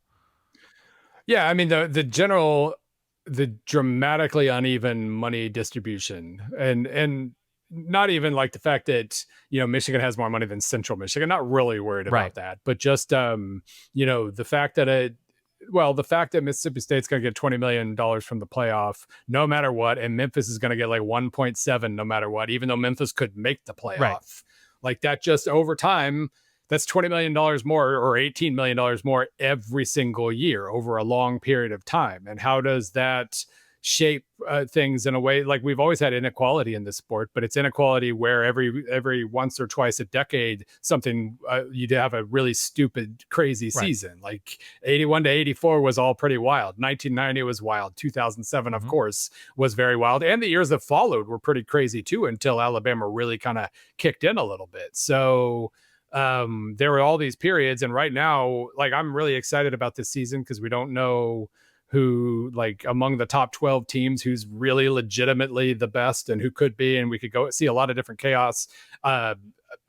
Yeah, I mean the dramatically uneven money distribution and not even like the fact that, Michigan has more money than Central Michigan, not really worried about that, but just, the fact that Mississippi State's going to get $20 million from the playoff, no matter what. And Memphis is going to get like 1.7 no matter what, even though Memphis could make the playoff. Right. Like that just over time, that's $20 million more or $18 million more every single year over a long period of time. And how does that shape things in a way? Like we've always had inequality in this sport, but it's inequality where every once or twice a decade something you'd have a really stupid crazy season. Like 81 to 84 was all pretty wild. 1990 was wild. 2007 of course was very wild, and the years that followed were pretty crazy too until Alabama really kind of kicked in a little bit. So there were all these periods, and right now, like, I'm really excited about this season because we don't know who, like, among the top 12 teams, who's really legitimately the best and who could be, and we could go see a lot of different chaos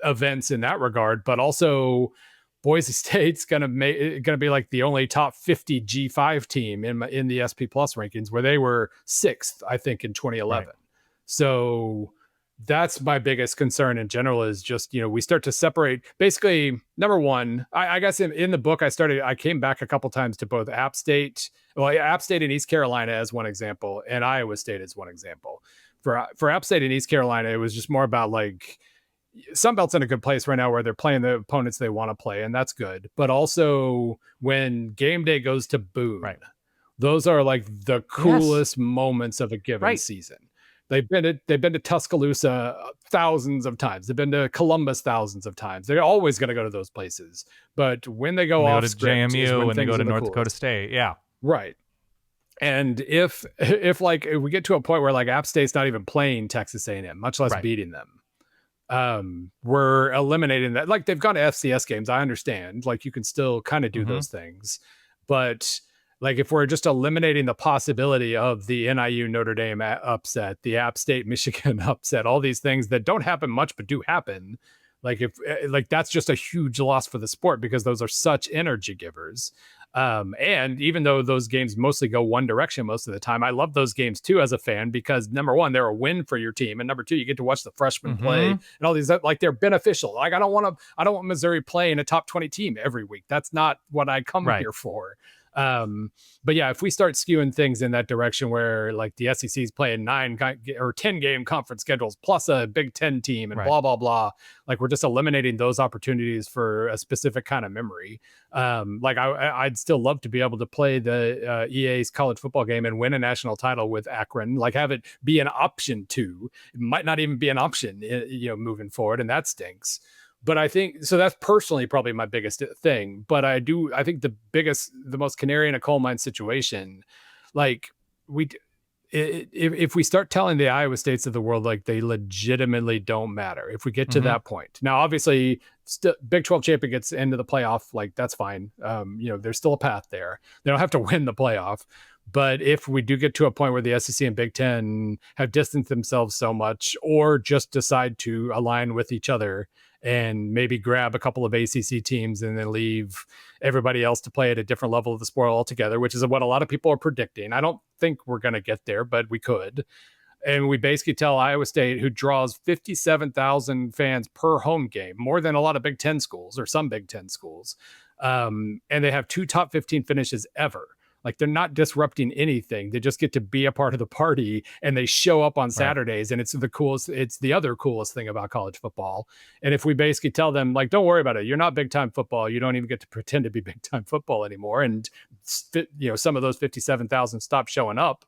events in that regard. But also, Boise State's gonna be like the only top 50 G5 team in the SP Plus rankings, where they were 6th, I think, in 2011. Right. So that's my biggest concern in general, is just, we start to separate. Basically, number one, I guess in the book, I came back a couple times to both App State and East Carolina as one example, and Iowa State as one example. For App State and East Carolina, it was just more about like, Sun Belt's in a good place right now where they're playing the opponents they want to play, and that's good. But also when game day goes to Boone, those are like the coolest moments of a given season. They've been to Tuscaloosa thousands of times. They've been to Columbus thousands of times. They're always going to go to those places. But when they go off to JMU, when they go to North Dakota State, right. And if we get to a point where like App State's not even playing Texas A&M, much less beating them, we're eliminating that. Like, they've gone to FCS games. I understand. Like, you can still kind of do those things, but like, if we're just eliminating the possibility of the NIU Notre Dame upset, the App State Michigan upset, all these things that don't happen much but do happen, like, if like, that's just a huge loss for the sport, because those are such energy givers. And even though those games mostly go one direction most of the time, I love those games too as a fan, because number one, they're a win for your team, and number two, you get to watch the freshmen play and all these, like, they're beneficial. Like, I don't want Missouri playing a top 20 team every week. That's not what I come here for. But yeah, if we start skewing things in that direction where like the SEC is playing 9 or 10 game conference schedules plus a Big Ten team and blah, blah, blah, like, we're just eliminating those opportunities for a specific kind of memory. Like, I'd still love to be able to play the EA's college football game and win a national title with Akron, like, have it be an option too. It might not even be an option, moving forward. And that stinks. But I think, so that's personally probably my biggest thing. But I think the most canary in a coal mine situation, like, if we start telling the Iowa States of the world, like, they legitimately don't matter, if we get to that point. Now, obviously, Big 12 champion gets into the playoff, like, that's fine. There's still a path there. They don't have to win the playoff. But if we do get to a point where the SEC and Big Ten have distanced themselves so much, or just decide to align with each other and maybe grab a couple of ACC teams and then leave everybody else to play at a different level of the sport altogether, which is what a lot of people are predicting. I don't think we're going to get there, but we could. And we basically tell Iowa State, who draws 57,000 fans per home game, more than a lot of Big Ten schools, or some Big Ten schools, and they have 2 top 15 finishes ever. Like, they're not disrupting anything. They just get to be a part of the party, and they show up on Saturdays, and it's the other coolest thing about college football. And if we basically tell them, like, don't worry about it, you're not big time football, you don't even get to pretend to be big time football anymore, and some of those 57,000 stop showing up,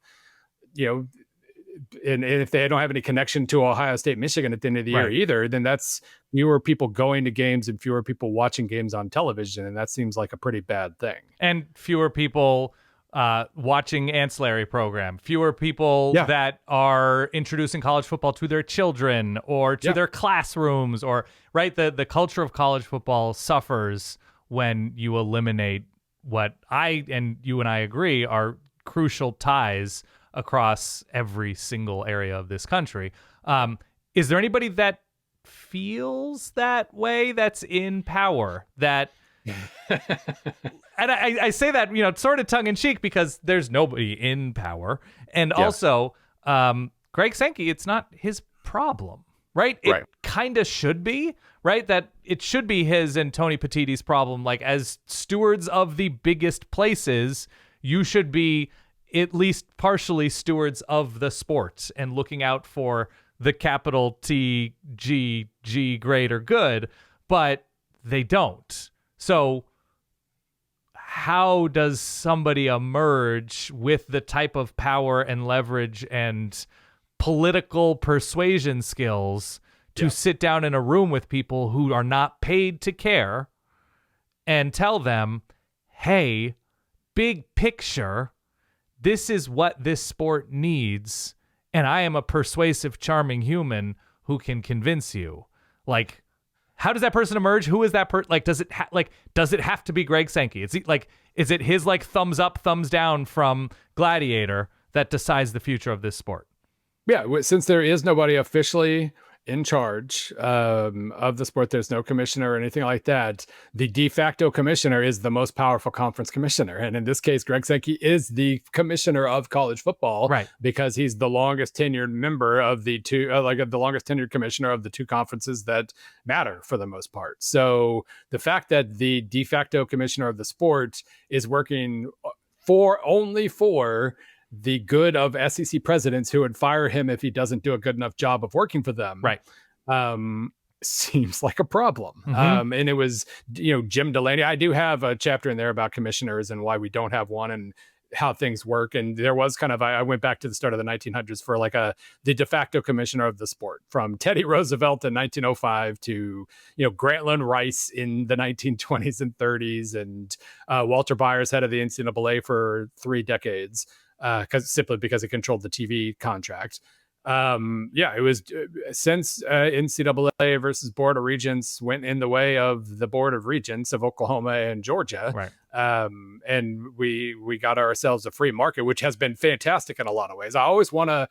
and if they don't have any connection to Ohio State, Michigan at the end of the year either, then that's fewer people going to games and fewer people watching games on television, and that seems like a pretty bad thing. And fewer people watching ancillary program, fewer people that are introducing college football to their children or to their classrooms, or right. The culture of college football suffers when you eliminate what you and I agree are crucial ties across every single area of this country. Is there anybody that feels that way, that's in power, that and I say that, sort of tongue in cheek, because there's nobody in power. And also, Greg Sankey, it's not his problem, right? It kind of should be, right? That it should be his and Tony Petitti's problem. Like, as stewards of the biggest places, you should be at least partially stewards of the sport and looking out for the capital T, G, greater good, but they don't. So how does somebody emerge with the type of power and leverage and political persuasion skills to sit down in a room with people who are not paid to care and tell them, hey, big picture, this is what this sport needs, and I am a persuasive, charming human who can convince you? Like, how does that person emerge? Who is that person? Like, does it have to be Greg Sankey? Is it his thumbs up, thumbs down from Gladiator that decides the future of this sport? Yeah, since there is nobody officially in charge of the sport, there's no commissioner or anything like that. The de facto commissioner is the most powerful conference commissioner. And in this case, Greg Sankey is the commissioner of college football, right? Because he's the longest tenured member of the two, the longest tenured commissioner of the two conferences that matter for the most part. So the fact that the de facto commissioner of the sport is working only for the good of SEC presidents who would fire him if he doesn't do a good enough job of working for them, right? Seems like a problem. And it was, Jim Delaney. I do have a chapter in there about commissioners and why we don't have one and how things work. And there was I went back to the start of the 1900s for the de facto commissioner of the sport, from Teddy Roosevelt in 1905 to, Grantland Rice in the 1920s and 30s, and Walter Byers, head of the NCAA for 3 decades. Simply because it controlled the TV contract. It was since NCAA versus Board of Regents went in the way of the Board of Regents of Oklahoma and Georgia. Right. And we got ourselves a free market, which has been fantastic in a lot of ways. I always want to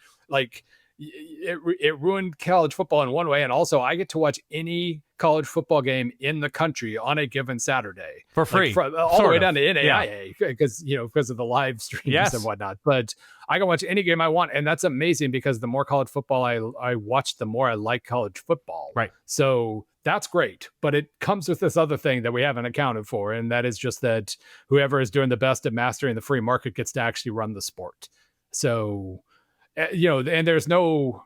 it ruined college football in one way. And also I get to watch any college football game in the country on a given Saturday for free, all the way down to NAIA, because of the live streams and whatnot. But I can watch any game I want. And that's amazing, because the more college football I watch, the more I like college football. Right. So that's great. But it comes with this other thing that we haven't accounted for. And that is just that whoever is doing the best at mastering the free market gets to actually run the sport. So, and there's no,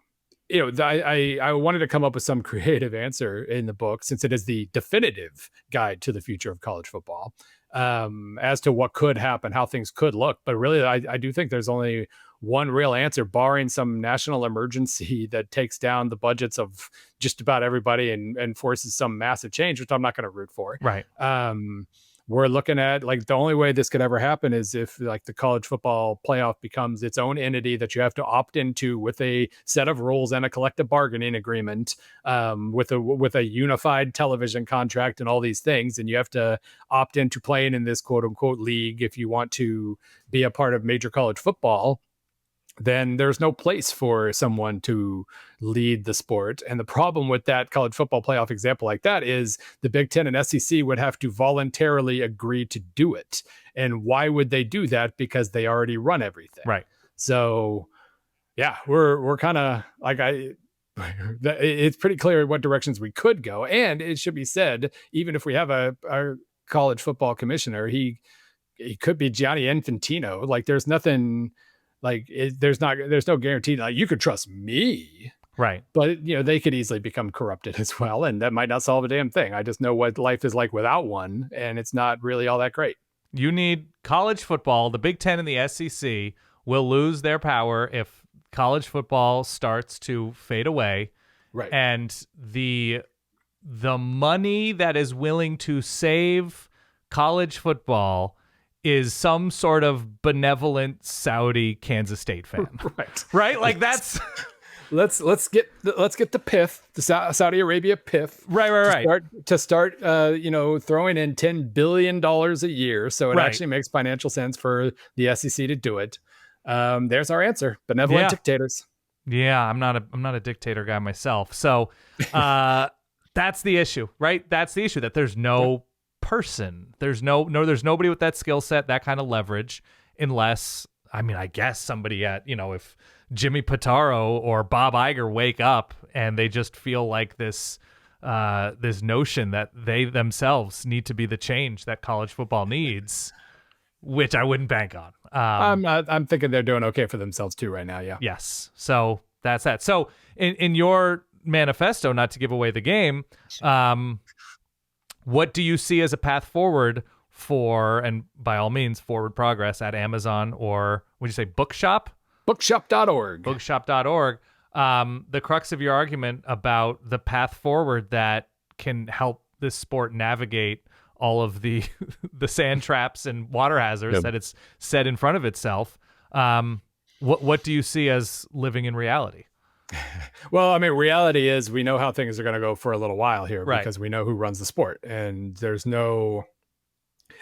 I wanted to come up with some creative answer in the book, since it is the definitive guide to the future of college football, as to what could happen, how things could look. But really, I do think there's only one real answer, barring some national emergency that takes down the budgets of just about everybody and forces some massive change, which I'm not going to root for. Right. We're looking at the only way this could ever happen is if the college football playoff becomes its own entity that you have to opt into with a set of rules and a collective bargaining agreement, with a unified television contract and all these things. And you have to opt into playing in this quote unquote league if you want to be a part of major college football. Then there's no place for someone to lead the sport. And the problem with that college football playoff example like that is the Big Ten and SEC would have to voluntarily agree to do it. And why would they do that? Because they already run everything. Right. So yeah, we're kind of it's pretty clear what directions we could go. And it should be said, even if we have a college football commissioner, he could be Gianni Infantino. There's nothing... there's no guarantee you could trust me, right? But they could easily become corrupted as well, and that might not solve a damn thing. I just know what life is like without one, and it's not really all that great. You need college football. The Big Ten and the SEC will lose their power if college football starts to fade away, right? And the money that is willing to save college football is some sort of benevolent Saudi Kansas State fan. Right? Like that's let's get the PIF, the Saudi Arabia PIF. Right. To start throwing in $10 billion a year. So it actually makes financial sense for the SEC to do it. There's our answer. Benevolent dictators. Yeah, I'm not a dictator guy myself. So that's the issue, right? That's the issue, that there's no person. There's nobody with that skill set, that kind of leverage, unless, I mean, I guess somebody at, if Jimmy Pitaro or Bob Iger wake up and they just feel like this notion that they themselves need to be the change that college football needs, which I wouldn't bank on. I'm thinking they're doing okay for themselves too right now. Yeah. Yes. So that's that. So in your manifesto, not to give away the game, what do you see as a path forward for, and by all means, forward progress at Amazon, or would you say Bookshop? Bookshop.org. Bookshop.org. The crux of your argument about the path forward that can help this sport navigate all of the sand traps and water hazards that it's set in front of itself. What do you see as living in reality? Well, I mean, reality is we know how things are going to go for a little while here, right, because we know who runs the sport, and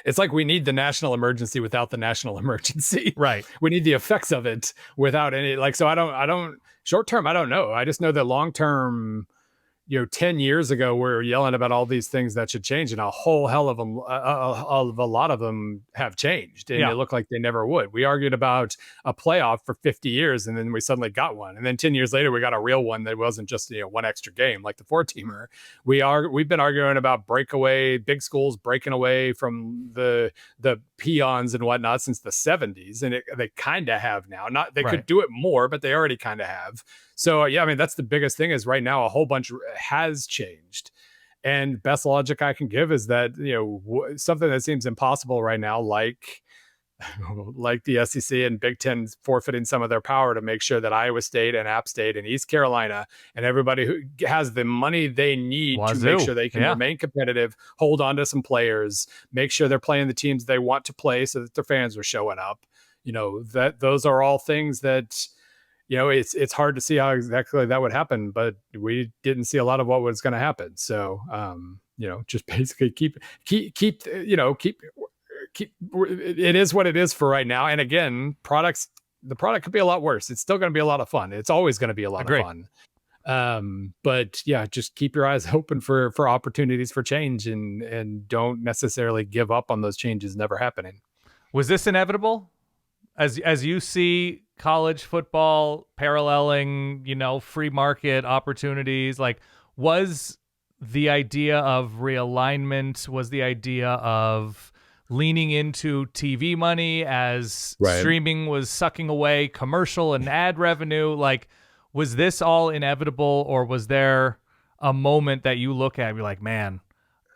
it's like we need the national emergency without the national emergency. Right. We need the effects of it without any, so I don't short term, I don't know. I just know that long term, 10 years ago, we were yelling about all these things that should change, and a whole hell of a lot of them have changed, and it looked like they never would. We argued about a playoff for 50 years, and then we suddenly got one. And then 10 years later, we got a real one that wasn't just, one extra game like the 4-teamer. We've been arguing about big schools breaking away from the peons and whatnot since the 70s. And they kind of have now. They could do it more, but they already kind of have. So, I mean, that's the biggest thing is right now a whole bunch has changed. And best logic I can give is that, something that seems impossible right now, like the SEC and Big Ten forfeiting some of their power to make sure that Iowa State and App State and East Carolina and everybody who has the money they need to make sure they can remain competitive, hold on to some players, make sure they're playing the teams they want to play so that their fans are showing up. Those are all things that, it's hard to see how exactly that would happen, but we didn't see a lot of what was going to happen. So, just basically keep, it is what it is for right now. And again, the product could be a lot worse. It's still going to be a lot of fun. It's always going to be a lot of fun. But yeah, just keep your eyes open for opportunities for change, and don't necessarily give up on those changes never happening. Was this inevitable? As you see college football paralleling, free market opportunities, like, was the idea of realignment, was the idea of leaning into TV money as streaming was sucking away commercial and ad revenue, like, was this all inevitable, or was there a moment that you look at and be like, man,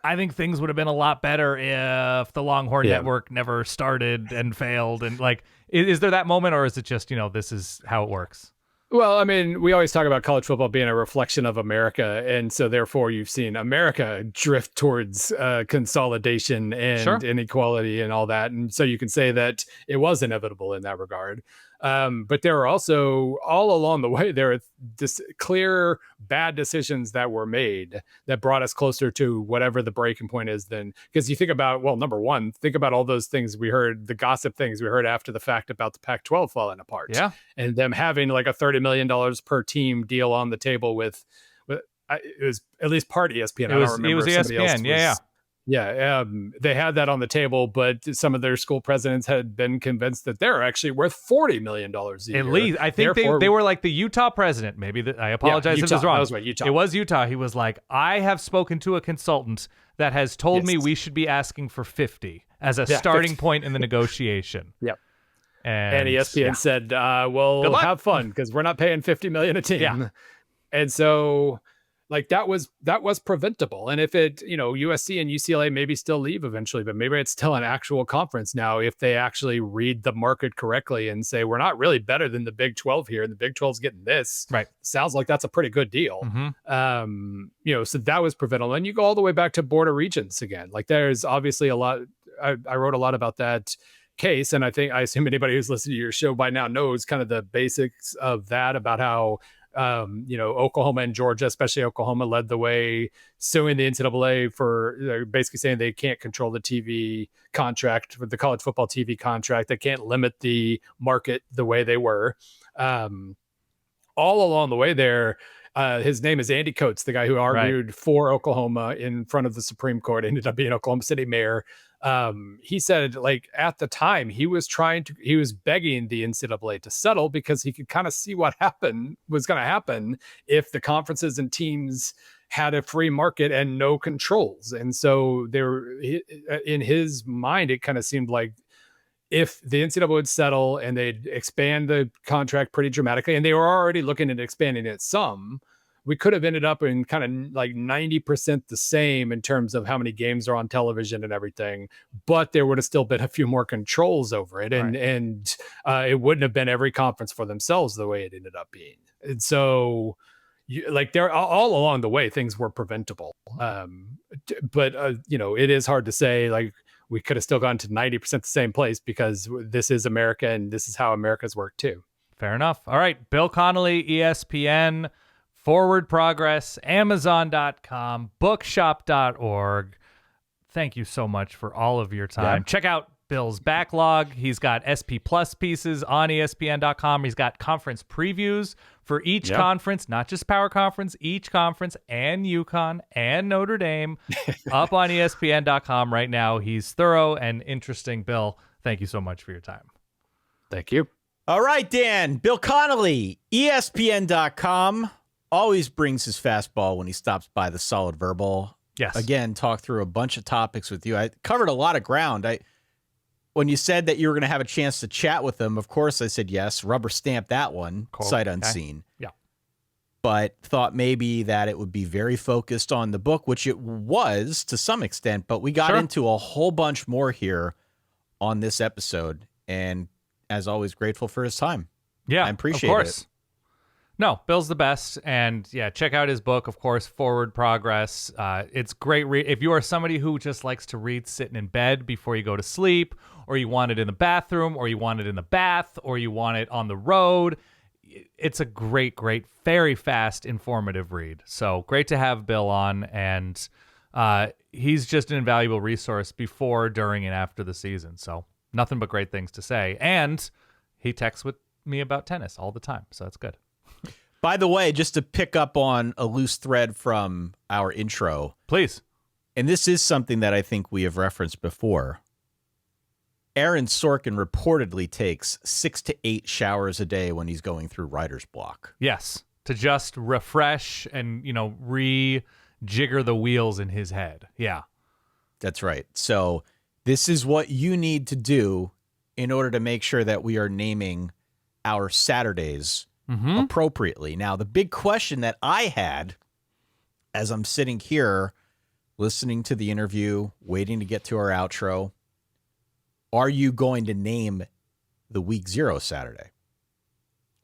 I think things would have been a lot better if the Longhorn Network never started and failed? And like, is there that moment, or is it just, this is how it works? Well, I mean, we always talk about college football being a reflection of America. And so therefore you've seen America drift towards consolidation and inequality and all that. And so you can say that it was inevitable in that regard. But there are also, all along the way, there are clear bad decisions that were made that brought us closer to whatever the breaking point is then. Because you think about, well, number one, think about all those things we heard, the gossip things we heard after the fact about the Pac-12 falling apart. Yeah. And them having like a $30 million per team deal on the table with it was at least part ESPN. I don't remember. It was ESPN. Yeah, they had that on the table, but some of their school presidents had been convinced that they're actually worth $40 million a year. At least, I think they were like the Utah president. Maybe I apologize if it's wrong. That was what, Utah. It was Utah. He was like, I have spoken to a consultant that has told me we should be asking for 50 as a starting point in the negotiation. Yep. And ESPN said, well, have fun, because we're not paying $50 million a team. Yeah. And so, like, that was preventable. And if it, USC and UCLA maybe still leave eventually, but maybe it's still an actual conference now if they actually read the market correctly and say, we're not really better than the Big 12 here, and the Big 12's getting this. Right. Sounds like that's a pretty good deal. Mm-hmm. So that was preventable. And you go all the way back to Board of Regents again. Like, there's obviously a lot I wrote a lot about that case, and I assume anybody who's listened to your show by now knows kind of the basics of that, about how Oklahoma and Georgia, especially Oklahoma, led the way, suing the NCAA for basically saying they can't control the TV contract, with the college football TV contract. They can't limit the market the way they were. All along the way there, his name is Andy Coates, the guy who argued for Oklahoma in front of the Supreme Court, ended up being Oklahoma City mayor. He said, like, at the time he was begging the NCAA to settle because he could kind of see what was going to happen if the conferences and teams had a free market and no controls. And so in his mind, it kind of seemed like if the NCAA would settle and they'd expand the contract pretty dramatically, and they were already looking at expanding it some, we could have ended up in kind of like 90% the same in terms of how many games are on television and everything, but there would have still been a few more controls over it. And it wouldn't have been every conference for themselves the way it ended up being. And so there all along the way, things were preventable. But it is hard to say, like, we could have still gone to 90% the same place, because this is America and this is how America's worked too. Fair enough. All right. Bill Connelly, ESPN, Forward Progress, Amazon.com, bookshop.org. Thank you so much for all of your time. Yeah. Check out Bill's backlog. He's got SP Plus pieces on ESPN.com. He's got conference previews for each conference, not just Power Conference, each conference, and UConn and Notre Dame up on ESPN.com right now. He's thorough and interesting. Bill, thank you so much for your time. Thank you. All right, Dan. Bill Connelly, ESPN.com. Always brings his fastball when he stops by the Solid Verbal. Yes. Again, talk through a bunch of topics with you. I covered a lot of ground. When you said that you were going to have a chance to chat with him, of course I said yes. Rubber stamp that one, cool. Sight unseen. Yeah. But thought maybe that it would be very focused on the book, which it was to some extent. But we got into a whole bunch more here on this episode. And as always, grateful for his time. Yeah, I appreciate of course. it. No, Bill's the best. And yeah, check out his book, of course, Forward Progress. It's great. If you are somebody who just likes to read sitting in bed before you go to sleep, or you want it in the bathroom, or you want it in the bath, or you want it on the road, it's a great, very fast, informative read. So great to have Bill on. And he's just an invaluable resource before, during, and after the season. So nothing but great things to say. And he texts with me about tennis all the time. So that's good. By the way, just to pick up on a loose thread from our intro. Please. And this is something that I think we have referenced before. Aaron Sorkin reportedly takes 6 to 8 showers a day when he's going through writer's block. Yes. To just refresh and, rejigger the wheels in his head. Yeah. That's right. So this is what you need to do in order to make sure that we are naming our Saturdays appropriately. Now, the big question that I had as I'm sitting here listening to the interview, waiting to get to our outro, are you going to name the Week 0 Saturday?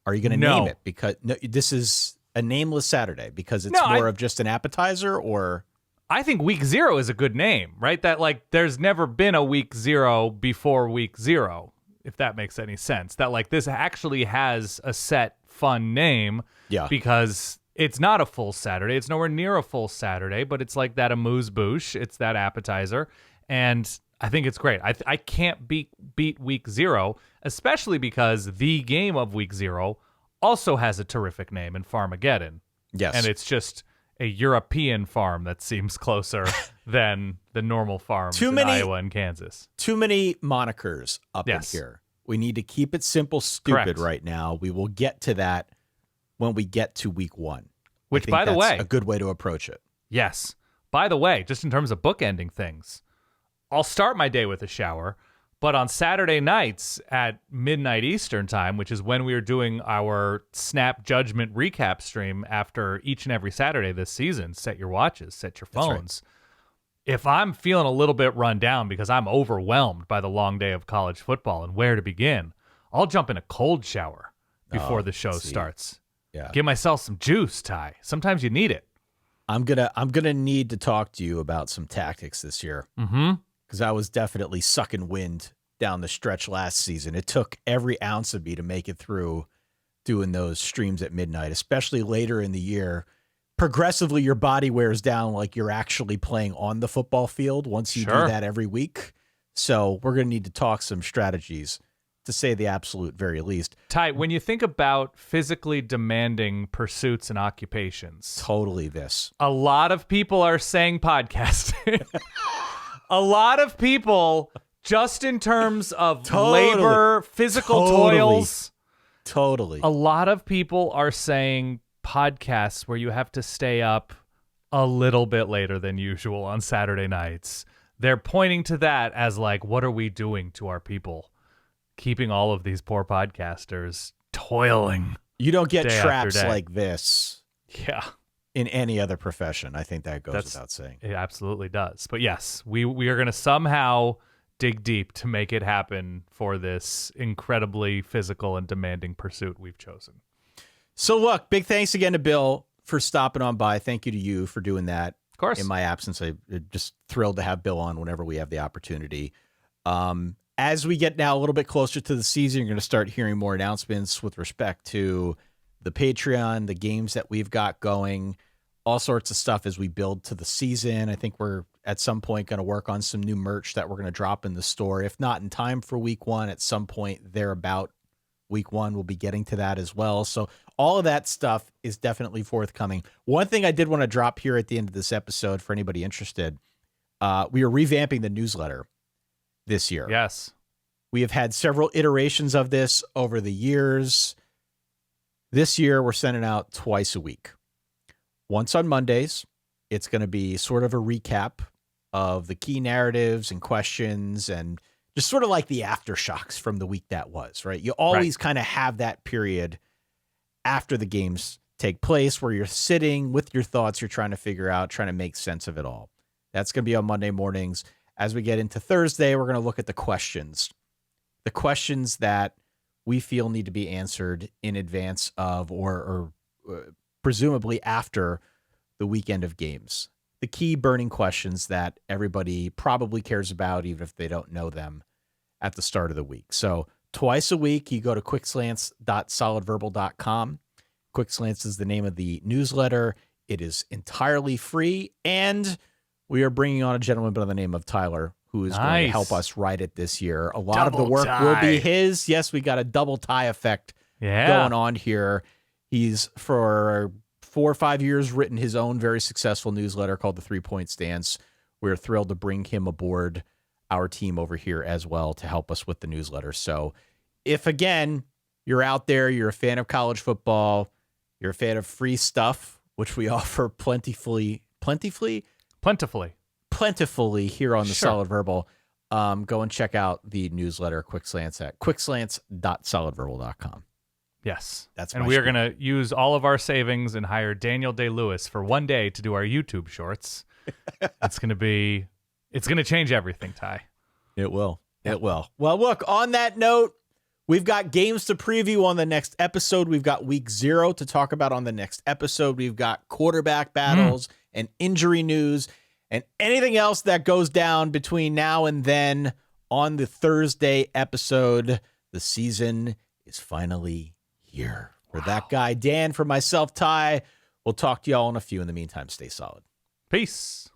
Are you going to name it? Because this is a nameless Saturday because it's more of just an appetizer, or... I think Week 0 is a good name, right? That, there's never been a Week 0 before Week 0, if that makes any sense. That, this actually has a set, fun name because it's not a full Saturday. It's nowhere near a full Saturday, but it's like that amuse-bouche. It's that appetizer. And I think it's great. I can't beat Week 0, especially because the game of Week 0 also has a terrific name in Farmageddon. Yes. And it's just a European farm that seems closer than the normal farms in Iowa and Kansas. Too many monikers up in here. We need to keep it simple, stupid right now. We will get to that when we get to Week 1. Which, by the way, a good way to approach it. Yes. By the way, just in terms of bookending things, I'll start my day with a shower, but on Saturday nights at midnight Eastern time, which is when we are doing our Snap Judgment recap stream after each and every Saturday this season, set your watches, set your phones. If I'm feeling a little bit run down because I'm overwhelmed by the long day of college football and where to begin, I'll jump in a cold shower before the show starts. Yeah. Give myself some juice, Ty. Sometimes you need it. I'm gonna need to talk to you about some tactics this year. Mm-hmm. because I was definitely sucking wind down the stretch last season. It took every ounce of me to make it through doing those streams at midnight, especially later in the year. Progressively, your body wears down like you're actually playing on the football field once you do that every week. So we're going to need to talk some strategies, to say the absolute very least. Ty, when you think about physically demanding pursuits and occupations, totally this. A lot of people are saying podcasting. A lot of people, just in terms of labor, physical toils. Totally. A lot of people are saying podcasts where you have to stay up a little bit later than usual on Saturday nights. They're pointing to that as like, what are we doing to our people? Keeping all of these poor podcasters toiling. You don't get traps like this. Yeah. In any other profession. I think that goes without saying. It absolutely does. But yes, we are going to somehow dig deep to make it happen for this incredibly physical and demanding pursuit we've chosen. So look, big thanks again to Bill for stopping on by. Thank you to you for doing that. Of course. In my absence, I'm just thrilled to have Bill on whenever we have the opportunity. As we get now a little bit closer to the season, you're going to start hearing more announcements with respect to the Patreon, the games that we've got going, all sorts of stuff as we build to the season. I think we're at some point going to work on some new merch that we're going to drop in the store. If not in time for week one, at some point thereabout week one, we'll be getting to that as well. So all of that stuff is definitely forthcoming. One thing I did want to drop here at the end of this episode for anybody interested, we are revamping the newsletter this year. Yes. We have had several iterations of this over the years. This year, we're sending out twice a week. Once on Mondays, it's going to be sort of a recap of the key narratives and questions and just sort of like the aftershocks from the week that was, right? You always kind of have that period after the games take place where you're sitting with your thoughts, you're trying to figure out, trying to make sense of it all. That's going to be on Monday mornings. As we get into Thursday, we're going to look at the questions that we feel need to be answered in advance of or presumably after the weekend of games. The key burning questions that everybody probably cares about, even if they don't know them at the start of the week. So twice a week, you go to quickslants.solidverbal.com. Quick Slants is the name of the newsletter. It is entirely free, and we are bringing on a gentleman by the name of Tyler, who is going to help us write it this year. A lot of the work will be his. Yes, we got a double tie effect going on here. He's, for 4 or 5 years, written his own very successful newsletter called The 3-Point Stance. We're thrilled to bring him aboard our team over here as well to help us with the newsletter. So if, again, you're out there, you're a fan of college football, you're a fan of free stuff, which we offer plentifully here on the Solid Verbal, go and check out the newsletter Quick Slants at quickslants.solidverbal.com. Yes. And we are going to use all of our savings and hire Daniel Day-Lewis for one day to do our YouTube shorts. It's going to change everything, Ty. It will. It will. Well, look, on that note, we've got games to preview on the next episode. We've got week 0 to talk about on the next episode. We've got quarterback battles and injury news and anything else that goes down between now and then on the Thursday episode. The season is finally here. For that guy, Dan, for myself, Ty, we'll talk to y'all in a few. In the meantime, stay solid. Peace.